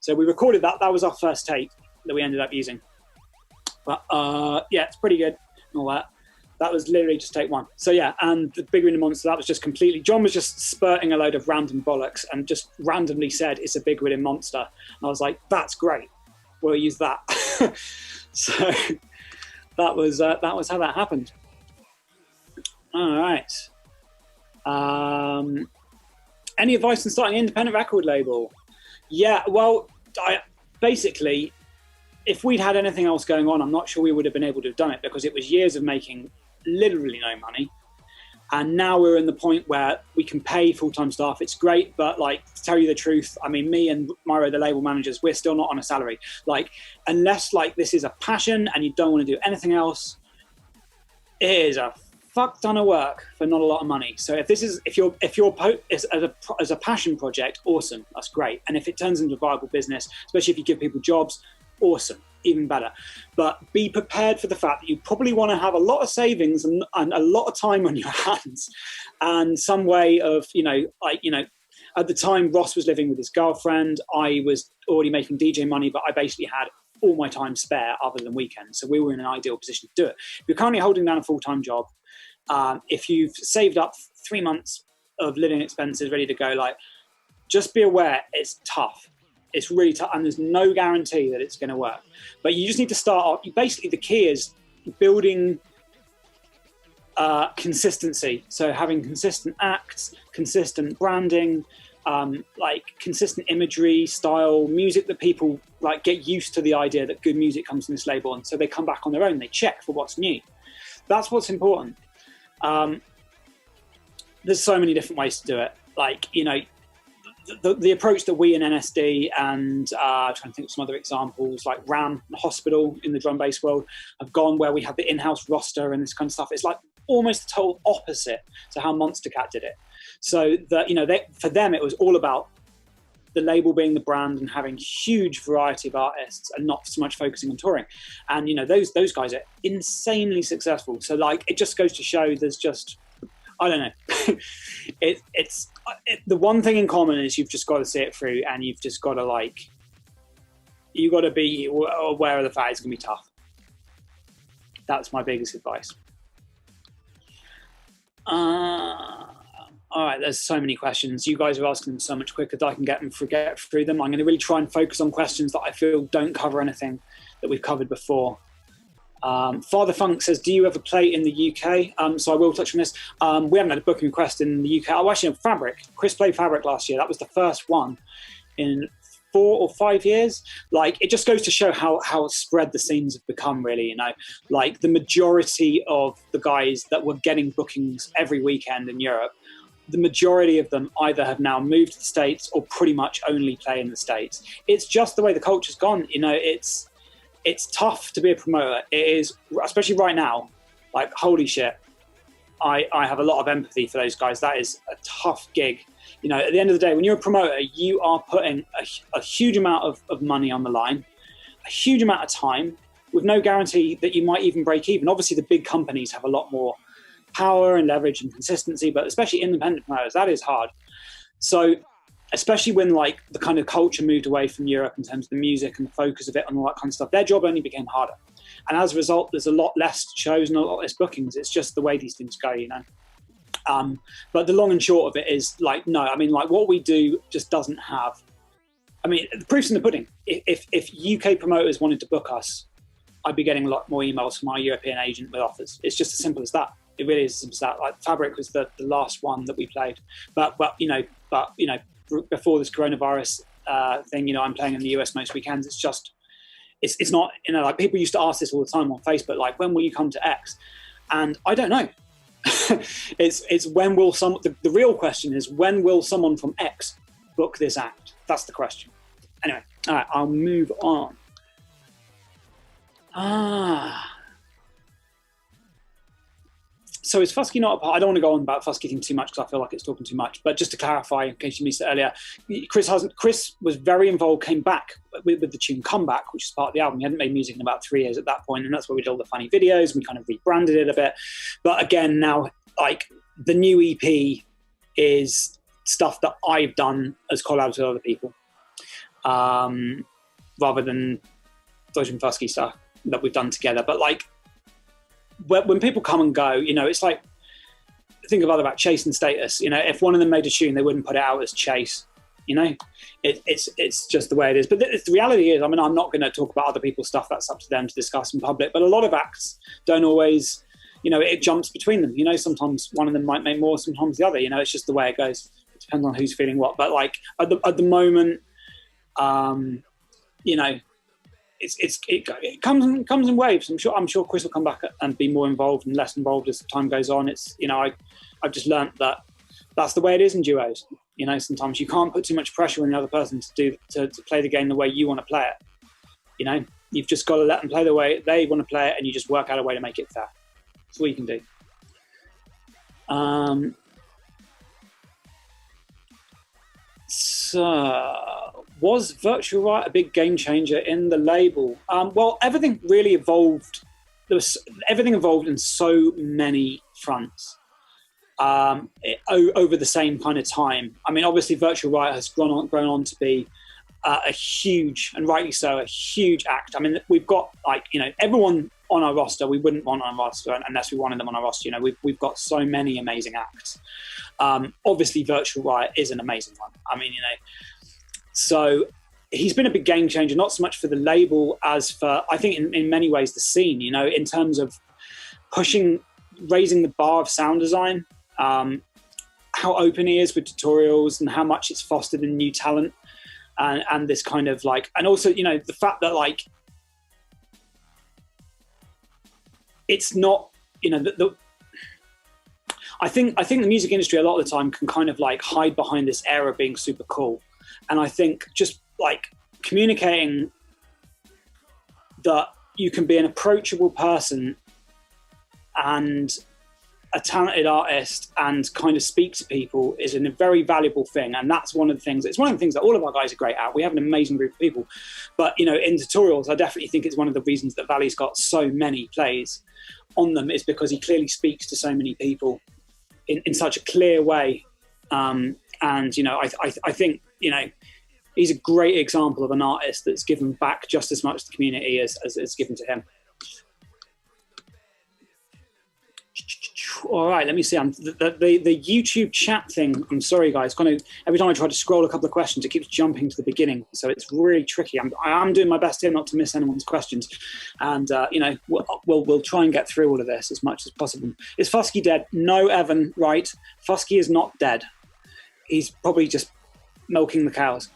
S1: So we recorded that. That was our first take. that we ended up using. But yeah, it's pretty good and all that. That was literally just take one. So yeah, and the Big Win and Monster, that was just completely, John was just spurting a load of random bollocks and just randomly said, it's a Big Win and Monster. And I was like, that's great. We'll use that. So that was how that happened. All right. Any advice on starting an independent record label? Yeah, well, basically, if we'd had anything else going on, I'm not sure we would have been able to have done it, because it was years of making literally no money. And now we're in the point where we can pay full-time staff. It's great, but like, to tell you the truth, I mean, me and Myro, the label managers, we're still not on a salary. Like, unless like this is a passion and you don't want to do anything else, it is a fuck ton of work for not a lot of money. So if your as a passion project, awesome, that's great. And if it turns into a viable business, especially if you give people jobs, awesome, even better. But be prepared for the fact that you probably want to have a lot of savings and a lot of time on your hands, and some way of, at the time Ross was living with his girlfriend, I was already making DJ money, but I basically had all my time spare other than weekends. So we were in an ideal position to do it. If you're currently holding down a full-time job, if you've saved up 3 months of living expenses ready to go, like, just be aware it's tough. It's really tough, and there's no guarantee that it's going to work. But you just need to start off. Basically, the key is building consistency. So having consistent acts, consistent branding, like consistent imagery, style, music that people like get used to the idea that good music comes from this label, and so they come back on their own. They check for what's new. That's what's important. There's so many different ways to do it. Like, the approach that we in NSD and trying to think of some other examples, like Ram Hospital in the drum bass world, have gone, where we have the in-house roster and this kind of stuff. It's like almost the total opposite to how Monster Cat did it. So that, for them, it was all about the label being the brand and having huge variety of artists and not so much focusing on touring. And those guys are insanely successful. So like, it just goes to show there's just, I don't know. It's the one thing in common is you've just got to see it through, and you've just got to you've got to be aware of the fact it's going to be tough. That's my biggest advice. All right, there's so many questions. You guys are asking them so much quicker that I can get through them. I'm going to really try and focus on questions that I feel don't cover anything that we've covered before. Father Funk says, do you ever play in the UK? So I will touch on this. We haven't had a booking request in the UK. Oh, actually, Fabric. Chris played Fabric last year. That was the first one in 4 or 5 years. Like, it just goes to show how spread the scenes have become, really. Like, the majority of the guys that were getting bookings every weekend in Europe, the majority of them either have now moved to the States or pretty much only play in the States. It's just the way the culture's gone. It's tough to be a promoter. It is, especially right now. Like, holy shit. I have a lot of empathy for those guys. That is a tough gig. At the end of the day, when you're a promoter, you are putting a huge amount of money on the line, a huge amount of time, with no guarantee that you might even break even. Obviously, the big companies have a lot more power and leverage and consistency, but especially independent promoters, that is hard. So, especially when like the kind of culture moved away from Europe in terms of the music and the focus of it and all that kind of stuff, their job only became harder. And as a result, there's a lot less shows and a lot less bookings. It's just the way these things go, But the long and short of it is like, no, I mean, like what we do just doesn't have, I mean, the proof's in the pudding. If UK promoters wanted to book us, I'd be getting a lot more emails from our European agent with offers. It's just as simple as that. It really is as simple as that. Like Fabric was the last one that we played. But before this coronavirus thing, I'm playing in the US most weekends. It's just, it's not, like people used to ask this all the time on Facebook, like, when will you come to X? And I don't know. it's when will the real question is, when will someone from X book this act? That's the question. Anyway, all right, I'll move on. So is Fuski not a part? I don't want to go on about Fuski thing too much because I feel like it's talking too much. But just to clarify, in case you missed it earlier, Chris was very involved, came back with the tune Comeback, which is part of the album. He hadn't made music in about 3 years at that point, and that's where we did all the funny videos. We kind of rebranded it a bit. But again, now, like, the new EP is stuff that I've done as collabs with other people, rather than Dodge and Fuski stuff that we've done together. But like when people come and go, you know, it's like, think about Chase and Status. You know, if one of them made a tune, they wouldn't put it out as Chase. You know, it's just the way it is. But the reality is, I mean, I'm not going to talk about other people's stuff. That's up to them to discuss in public. But a lot of acts don't always, you know, it jumps between them. You know, sometimes one of them might make more, sometimes the other. You know, it's just the way it goes. It depends on who's feeling what. But like at the moment, you know, it comes in waves. I'm sure Chris will come back and be more involved and less involved as time goes on. It's, you know, I've just learnt that that's the way it is in duos. You know, sometimes you can't put too much pressure on the other person to play the game the way you want to play it. You know, you've just got to let them play the way they want to play it, and you just work out a way to make it fair. That's all you can do. So, was Virtual Riot a big game changer in the label? Well, everything really evolved. Everything evolved in so many fronts. Over the same kind of time. I mean, obviously Virtual Riot has grown on to be a huge, and rightly so, a huge act. I mean, we've got, like, you know, everyone on our roster we wouldn't want on our roster unless we wanted them on our roster. You know, we've got so many amazing acts. Obviously Virtual Riot is an amazing one. I mean, you know, so he's been a big game changer, not so much for the label as for, I think in many ways, the scene, you know, in terms of raising the bar of sound design. How open he is with tutorials and how much it's fostered in new talent and this kind of like, and also, you know, the fact that like, it's not, you know, I think the music industry a lot of the time can kind of like hide behind this air of being super cool. And I think just like communicating that you can be an approachable person and a talented artist and kind of speak to people is a very valuable thing. And that's one of the things, it's one of the things that all of our guys are great at. We have an amazing group of people, but you know, in tutorials, I definitely think it's one of the reasons that Valley's got so many plays on them is because he clearly speaks to so many people in such a clear way. And, you know, I think, you know, he's a great example of an artist that's given back just as much to the community as it's given to him. All right, let me see. The YouTube chat thing, I'm sorry, guys. Every time I try to scroll a couple of questions, it keeps jumping to the beginning. So it's really tricky. I am doing my best here not to miss anyone's questions. And, you know, we'll try and get through all of this as much as possible. Is Foskey dead? No, Evan, right. Foskey is not dead. He's probably just milking the cows.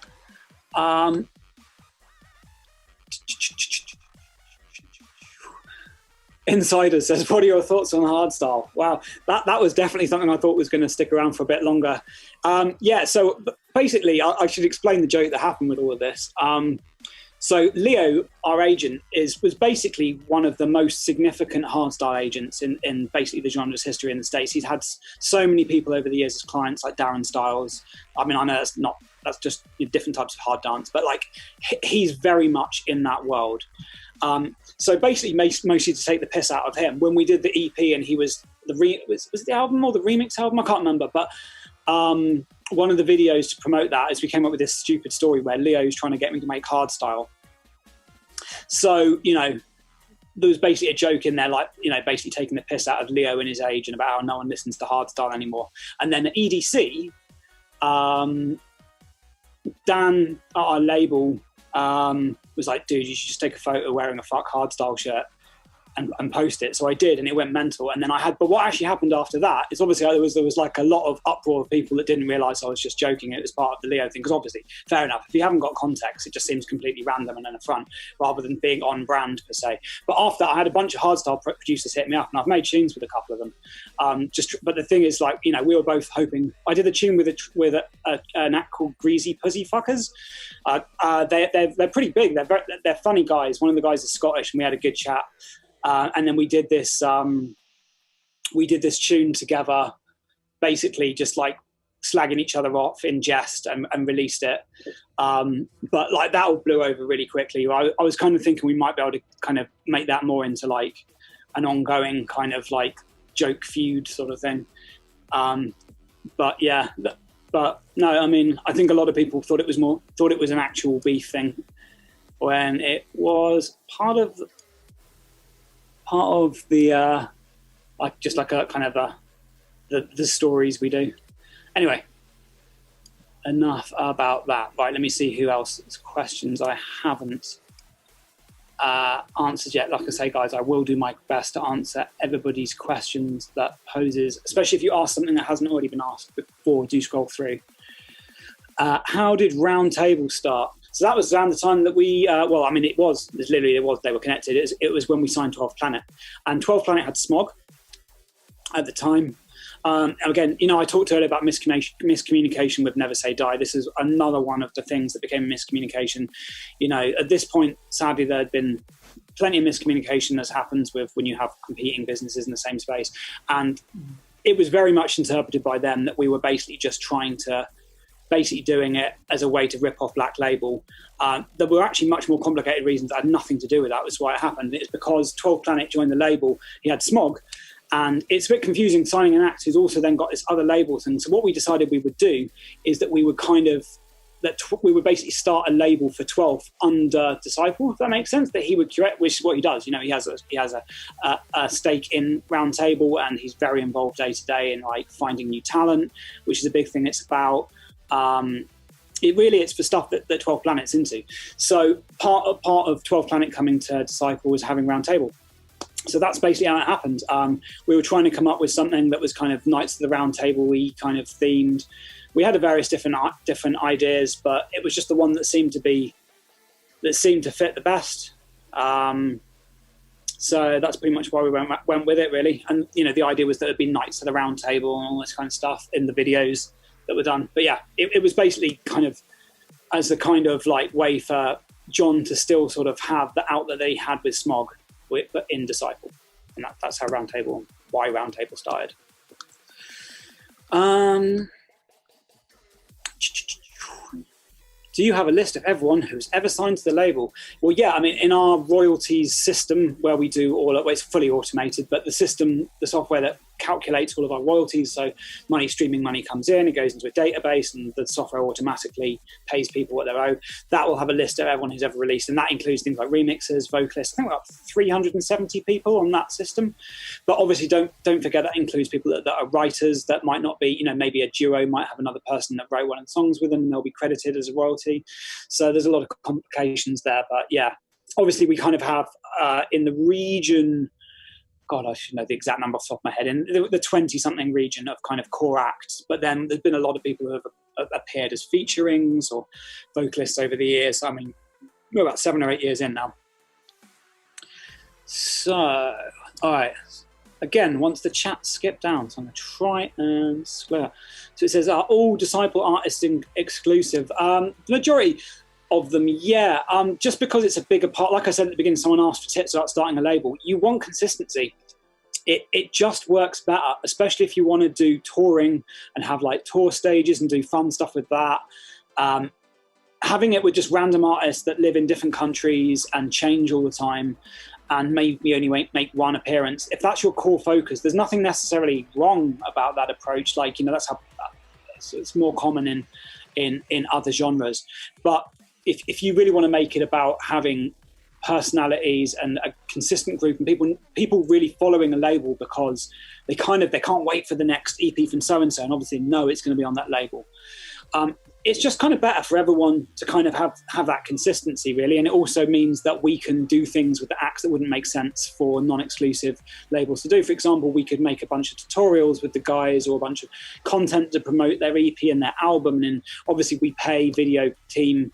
S1: Insider says, what are your thoughts on Hardstyle? Wow, that was definitely something I thought was going to stick around for a bit longer. Yeah, so basically, I should explain the joke that happened with all of this. So Leo, our agent, was basically one of the most significant hardstyle agents in basically the genre's history in the States. He's had so many people over the years as clients, like Darren Styles. I mean, I know that's just different types of hard dance, but like he's very much in that world. So basically, mostly to take the piss out of him, when we did the EP and he was was it the album or the remix album? I can't remember, but one of the videos to promote that is we came up with this stupid story where Leo's trying to get me to make hardstyle. So, you know, there was basically a joke in there, like, you know, basically taking the piss out of Leo and his age and about how no one listens to hardstyle anymore. And then at EDC, Dan at our label was like, dude, you should just take a photo wearing a fuck hardstyle shirt and post it. So I did, and it went mental. And then but what actually happened after that is obviously there was like a lot of uproar of people that didn't realise I was just joking. It was part of the Leo thing, because obviously, fair enough, if you haven't got context, it just seems completely random and an affront rather than being on brand per se. But after that, I had a bunch of hardstyle producers hit me up, and I've made tunes with a couple of them. But the thing is, like, you know, we were both hoping. I did a tune with an act called Greasy Pussy Fuckers. They're pretty big. They're funny guys. One of the guys is Scottish, and we had a good chat. And then we did this tune together, basically just like slagging each other off in jest and released it. But like that all blew over really quickly. I was kind of thinking we might be able to kind of make that more into like an ongoing kind of like joke feud sort of thing. But yeah, but no, I mean, I think a lot of people thought it was an actual beef thing. when it was part of the like a kind of the stories we do. Anyway, enough about that. Right, let me see who else's questions I haven't answered yet. Like I say, guys, I will do my best to answer everybody's questions that poses, especially if you ask something that hasn't already been asked before. Do scroll through. How did Roundtable start? So that was around the time that we, they were connected. It was when we signed 12th Planet. And 12th Planet had Smog at the time. Again, I talked earlier about miscommunication with Never Say Die. This is another one of the things that became miscommunication. At this point, sadly, there had been plenty of miscommunication, as happens with when you have competing businesses in the same space. And it was very much interpreted by them that we were basically just doing it as a way to rip off Black Label. There were actually much more complicated reasons that had nothing to do with that. That's why it happened. It's because 12th Planet joined the label. He had Smog. And it's a bit confusing signing an act who's also then got this other label thing. So what we decided we would do is that we would we would basically start a label for 12 under Disciple, if that makes sense, that he would curate, which is what he does. He has a stake in Roundtable, and he's very involved day to day in like finding new talent, which is a big thing it's about. It's for stuff that 12 Planet's into. So part of 12 Planet coming to Disciple was having Roundtable. So that's basically how it happened. We were trying to come up with something that was kind of Knights of the Round Table-y kind of themed. We had various different ideas, but it was just the one that seemed to fit the best. So that's pretty much why we went with it, really. And the idea was that it'd be Knights of the Round Table and all this kind of stuff in the videos that were done. But yeah, it was basically kind of as a kind of like way for John to still sort of have the outlet that he had with Smog, but in Disciple. And that's how why Roundtable started. Do you have a list of everyone who's ever signed to the label? Well, yeah, in our royalties system where we do it's fully automated, but the software that calculates all of our royalties, so streaming money comes in, it goes into a database, and the software automatically pays people what they owe. That will have a list of everyone who's ever released, and that includes things like remixers, vocalists. I think we've got 370 people on that system. But obviously don't forget that includes people that are writers that might not be, maybe a duo might have another person that wrote one of the songs with them, and they'll be credited as a royalty. So there's a lot of complications there. But yeah, obviously we kind of have in the region, God, I should know the exact number off the top of my head, in the 20-something region of kind of core acts. But then there's been a lot of people who have appeared as featurings or vocalists over the years. We're about 7 or 8 years in now. So, all right. Again, once the chat skipped down, so I'm going to try and square. So it says, are all Disciple artists exclusive? The majority of them, yeah. Just because it's a bigger part, like I said at the beginning, someone asked for tips about starting a label. You want consistency. It just works better, especially if you want to do touring and have like tour stages and do fun stuff with that. Having it with just random artists that live in different countries and change all the time and maybe only make one appearance, if that's your core focus, there's nothing necessarily wrong about that approach. Like, that's how it's more common in other genres. But if you really want to make it about having personalities and a consistent group and people really following a label because they can't wait for the next EP from so-and-so and obviously know it's going to be on that label. It's just kind of better for everyone to kind of have that consistency, really. And it also means that we can do things with the acts that wouldn't make sense for non-exclusive labels to do. For example, we could make a bunch of tutorials with the guys or a bunch of content to promote their EP and their album. And then obviously we pay video team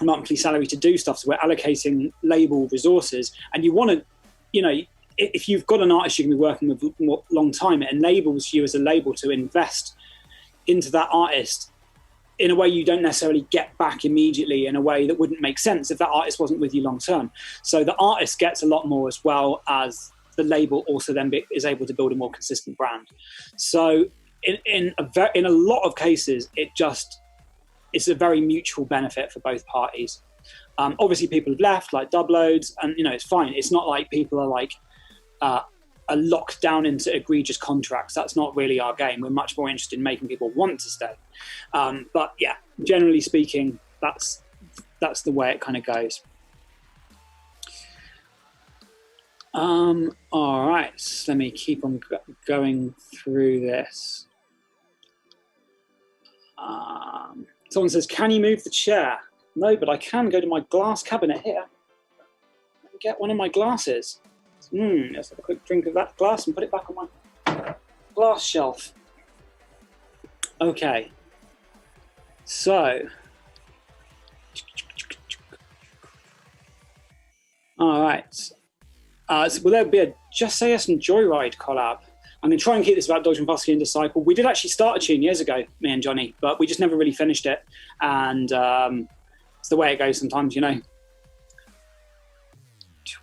S1: monthly salary to do stuff. So we're allocating label resources. And you want to, if you've got an artist you're going to be working with for a long time, it enables you as a label to invest into that artist in a way you don't necessarily get back immediately, in a way that wouldn't make sense if that artist wasn't with you long term. So the artist gets a lot more, as well as the label also then is able to build a more consistent brand. So in a lot of cases, it's a very mutual benefit for both parties. Obviously people have left, like dub loads, and it's fine. It's not like people are like are locked down into egregious contracts. That's not really our game. We're much more interested in making people want to stay. But yeah, generally speaking, that's that's the way it kind of goes. All right, so let me keep on going through this. Someone says, can you move the chair? No, but I can go to my glass cabinet here and get one of my glasses. Let's have a quick drink of that glass and put it back on my glass shelf. Okay, so all right. So will there be a Just Say Yes and Joyride collab? I'm going to try and keep this about Dodge and Foskey and Disciple. We did actually start a tune years ago, me and Johnny, but we just never really finished it. And it's the way it goes sometimes, you know.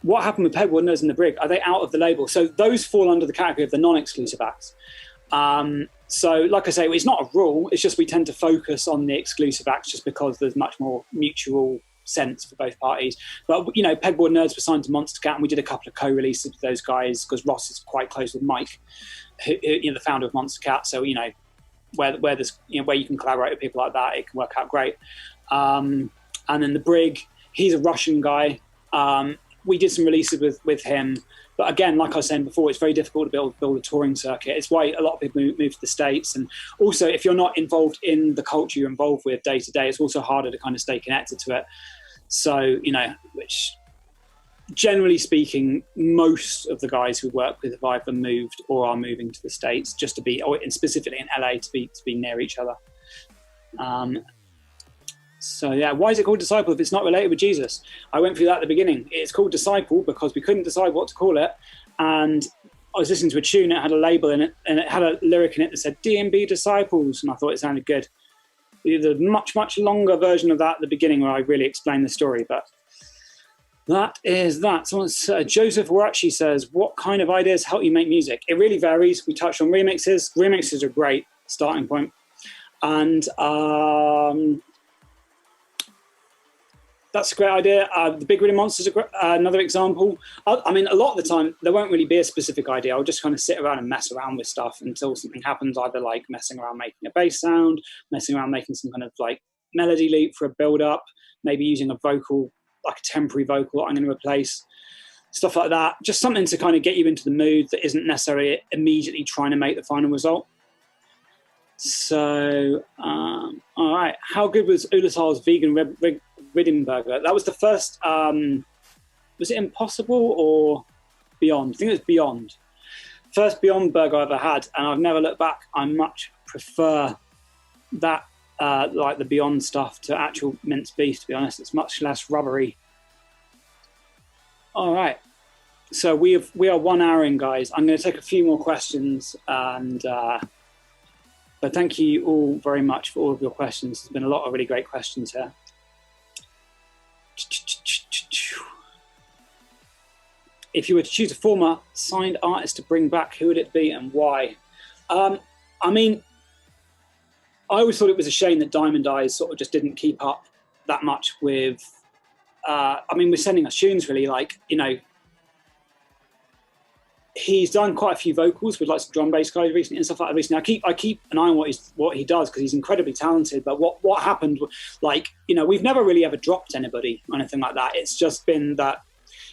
S1: What happened with Pegboard Nerds and the Brig? Are they out of the label? So those fall under the category of the non-exclusive acts. So like I say, it's not a rule. It's just we tend to focus on the exclusive acts just because there's much more mutual sense for both parties. But, you know, Pegboard Nerds were signed to Monster Cat, and we did a couple of co-releases with those guys because Ross is quite close with Mike, who, you know, the founder of Monster Cat. So, you know, where there's, you know, where you can collaborate with people like that, it can work out great. And then the Brig, he's a Russian guy. We did some releases with him. But again, like I was saying before, it's very difficult to build a touring circuit. It's why a lot of people move to the States. And also, if you're not involved in the culture you're involved with day to day, it's also harder to kind of stay connected to it. So, you know, which generally speaking, most of the guys who work with have either moved or are moving to the States just to be, or specifically in LA, to be near each other. So yeah, why is it called Disciple if it's not related with Jesus? I went through that at the beginning. It's called Disciple because we couldn't decide what to call it. And I was listening to a tune, it had a label in it, and it had a lyric in it that said D&B Disciples, and I thought it sounded good. The much longer version of that at the beginning where I really explained the story, but that is that. Someone's, Joseph Warachi says, what kind of ideas help you make music? It really varies. We touched on remixes. Remixes are a great starting point. And that's a great idea. The Big Witty Monsters are another example. I mean, a lot of the time, there won't really be a specific idea. I'll just kind of sit around and mess around with stuff until something happens, either like messing around making a bass sound, messing around making some kind of like melody leap for a build-up, maybe using a vocal, like a temporary vocal that I'm going to replace, stuff like that. Just something to kind of get you into the mood that isn't necessarily immediately trying to make the final result. So, all right. How good was Ulasal's vegan Riddim burger? That was the first, was it Impossible or Beyond? I think it was Beyond. First Beyond burger I ever had, and I've never looked back. I much prefer that, like the Beyond stuff, to actual minced beef, to be honest. It's much less rubbery. All right. So we are 1 hour in, guys. I'm going to take a few more questions, and but thank you all very much for all of your questions. There's been a lot of really great questions here. If you were to choose a former signed artist to bring back, who would it be and why? I mean, I always thought it was a shame that Diamond Eyes sort of just didn't keep up that much with, I mean, we're sending us tunes really, like, you know, he's done quite a few vocals with like some drum bass guys recently and stuff like that recently. I keep an eye on what he does because he's incredibly talented. But what happened, like, you know, we've never really ever dropped anybody or anything like that. It's just been that,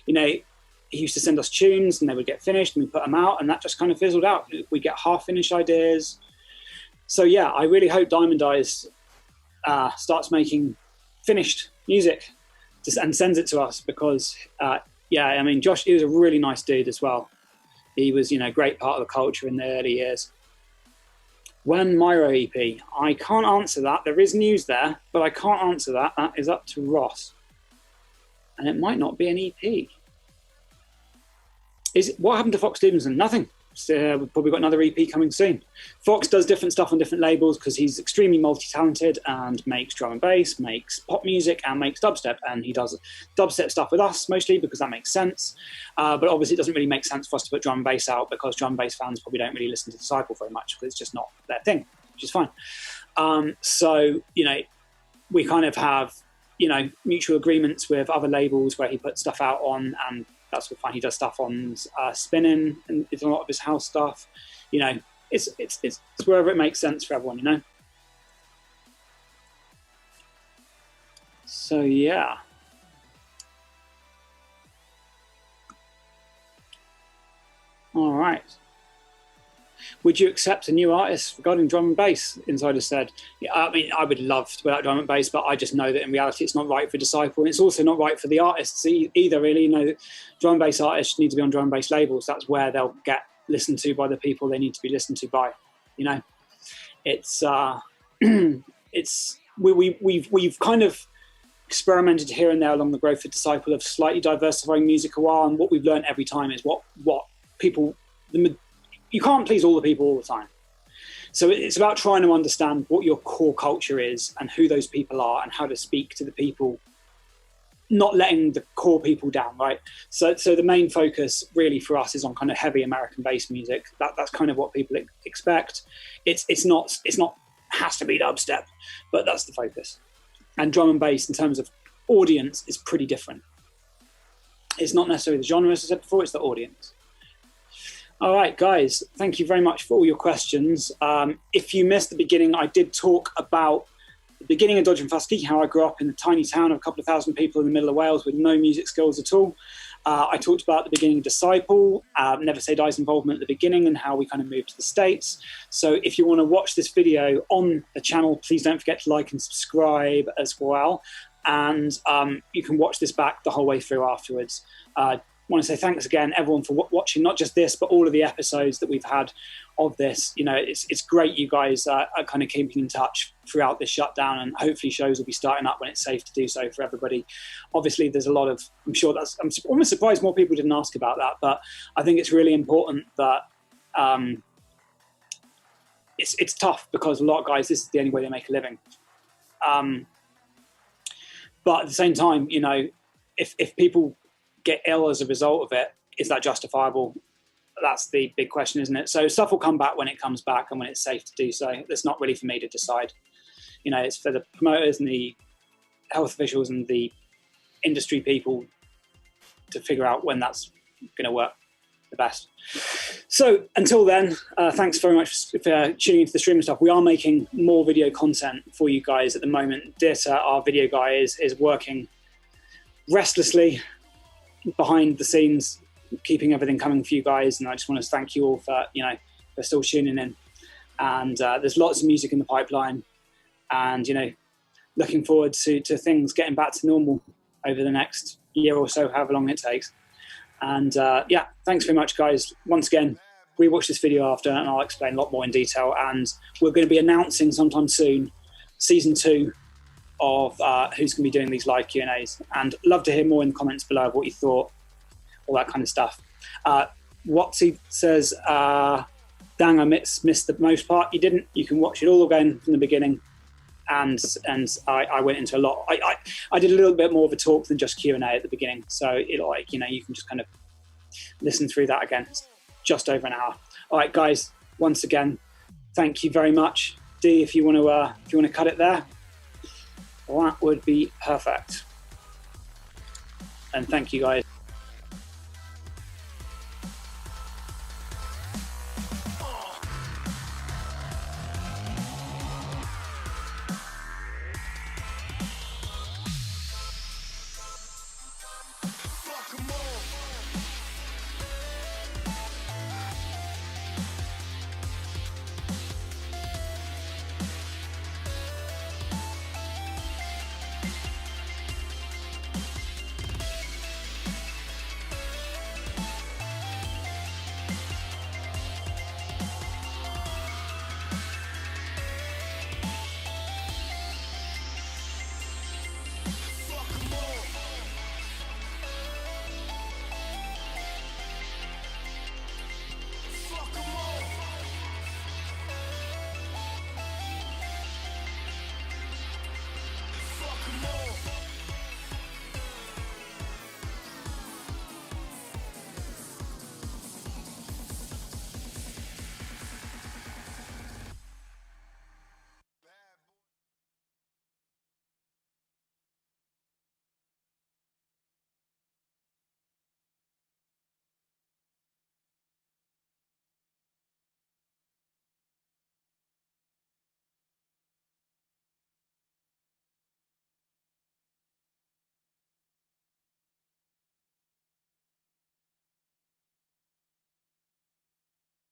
S1: you know, he used to send us tunes and they would get finished and we put them out, and that just kind of fizzled out. We get half-finished ideas. So yeah, I really hope Diamond Eyes starts making finished music and sends it to us because, yeah, I mean, Josh, he was a really nice dude as well. He was, you know, a great part of the culture in the early years. When Myro EP? I can't answer that. There is news there, but I can't answer that. That is up to Ross. And it might not be an EP. What happened to Fox Stevenson? Nothing. We've probably got another EP coming soon. Fox does different stuff on different labels because he's extremely multi-talented and makes drum and bass, makes pop music, and makes dubstep. And he does dubstep stuff with us mostly because that makes sense. But obviously it doesn't really make sense for us to put drum and bass out because drum and bass fans probably don't really listen to Disciple very much because it's just not their thing, which is fine. So, you know, we kind of have, you know, mutual agreements with other labels where he puts stuff out on, and that's all fine. He does stuff on Spinning and it's a lot of his house stuff. You know, it's wherever it makes sense for everyone, you know. So yeah. All right. Would you accept a new artist regarding drum and bass? Insider said. Yeah, I mean, I would love to put out drum and bass, but I just know that in reality it's not right for Disciple. And it's also not right for the artists either, really. You know, drum and bass artists need to be on drum and bass labels. That's where they'll get listened to by the people they need to be listened to by. You know, it's we've kind of experimented here and there along the growth of Disciple of slightly diversifying music a while, and what we've learned every time is what people, you can't please all the people all the time. So it's about trying to understand what your core culture is and who those people are and how to speak to the people, not letting the core people down, right? So the main focus really for us is on kind of heavy American bass music. That's kind of what people expect. It's not has to be dubstep, but that's the focus. And drum and bass in terms of audience is pretty different. It's not necessarily the genre, as I said before, it's the audience. All right, guys, thank you very much for all your questions. If you missed the beginning, I did talk about the beginning of Dodge and Fuski, how I grew up in a tiny town of a couple of thousand people in the middle of Wales with no music skills at all. I talked about the beginning of Disciple, Never Say Die's involvement at the beginning and how we kind of moved to the States. So if you want to watch this video on the channel, please don't forget to like and subscribe as well. And you can watch this back the whole way through afterwards. I want to say thanks again, everyone, for watching not just this, but all of the episodes that we've had of this. You know, it's great you guys are kind of keeping in touch throughout this shutdown, and hopefully shows will be starting up when it's safe to do so for everybody. Obviously, there's a lot of, I'm almost surprised more people didn't ask about that, but I think it's really important that it's tough because a lot of guys, this is the only way they make a living. But at the same time, you know, if people get ill as a result of it, is that justifiable? That's the big question, isn't it? So stuff will come back when it comes back and when it's safe to do so. That's not really for me to decide. You know, it's for the promoters and the health officials and the industry people to figure out when that's going to work the best. So until then, thanks very much for tuning into the stream and stuff. We are making more video content for you guys at the moment. Dieter, our video guy, is working restlessly behind the scenes, keeping everything coming for you guys, and I just want to thank you all for still tuning in. And there's lots of music in the pipeline, and looking forward to things getting back to normal over the next year or so, however long it takes. And yeah, thanks very much, guys. Once again, rewatch this video after, and I'll explain a lot more in detail. And we're going to be announcing sometime soon season 2 of who's going to be doing these live Q&As, and love to hear more in the comments below of what you thought, all that kind of stuff. Watsy says, dang, I missed the most part. You didn't. You can watch it all again from the beginning, and I went into a lot. I did a little bit more of a talk than just Q&A at the beginning, so you can just kind of listen through that again. It's just over an hour. All right, guys, once again, thank you very much. D, if you want to cut it there, that would be perfect. And thank you, guys.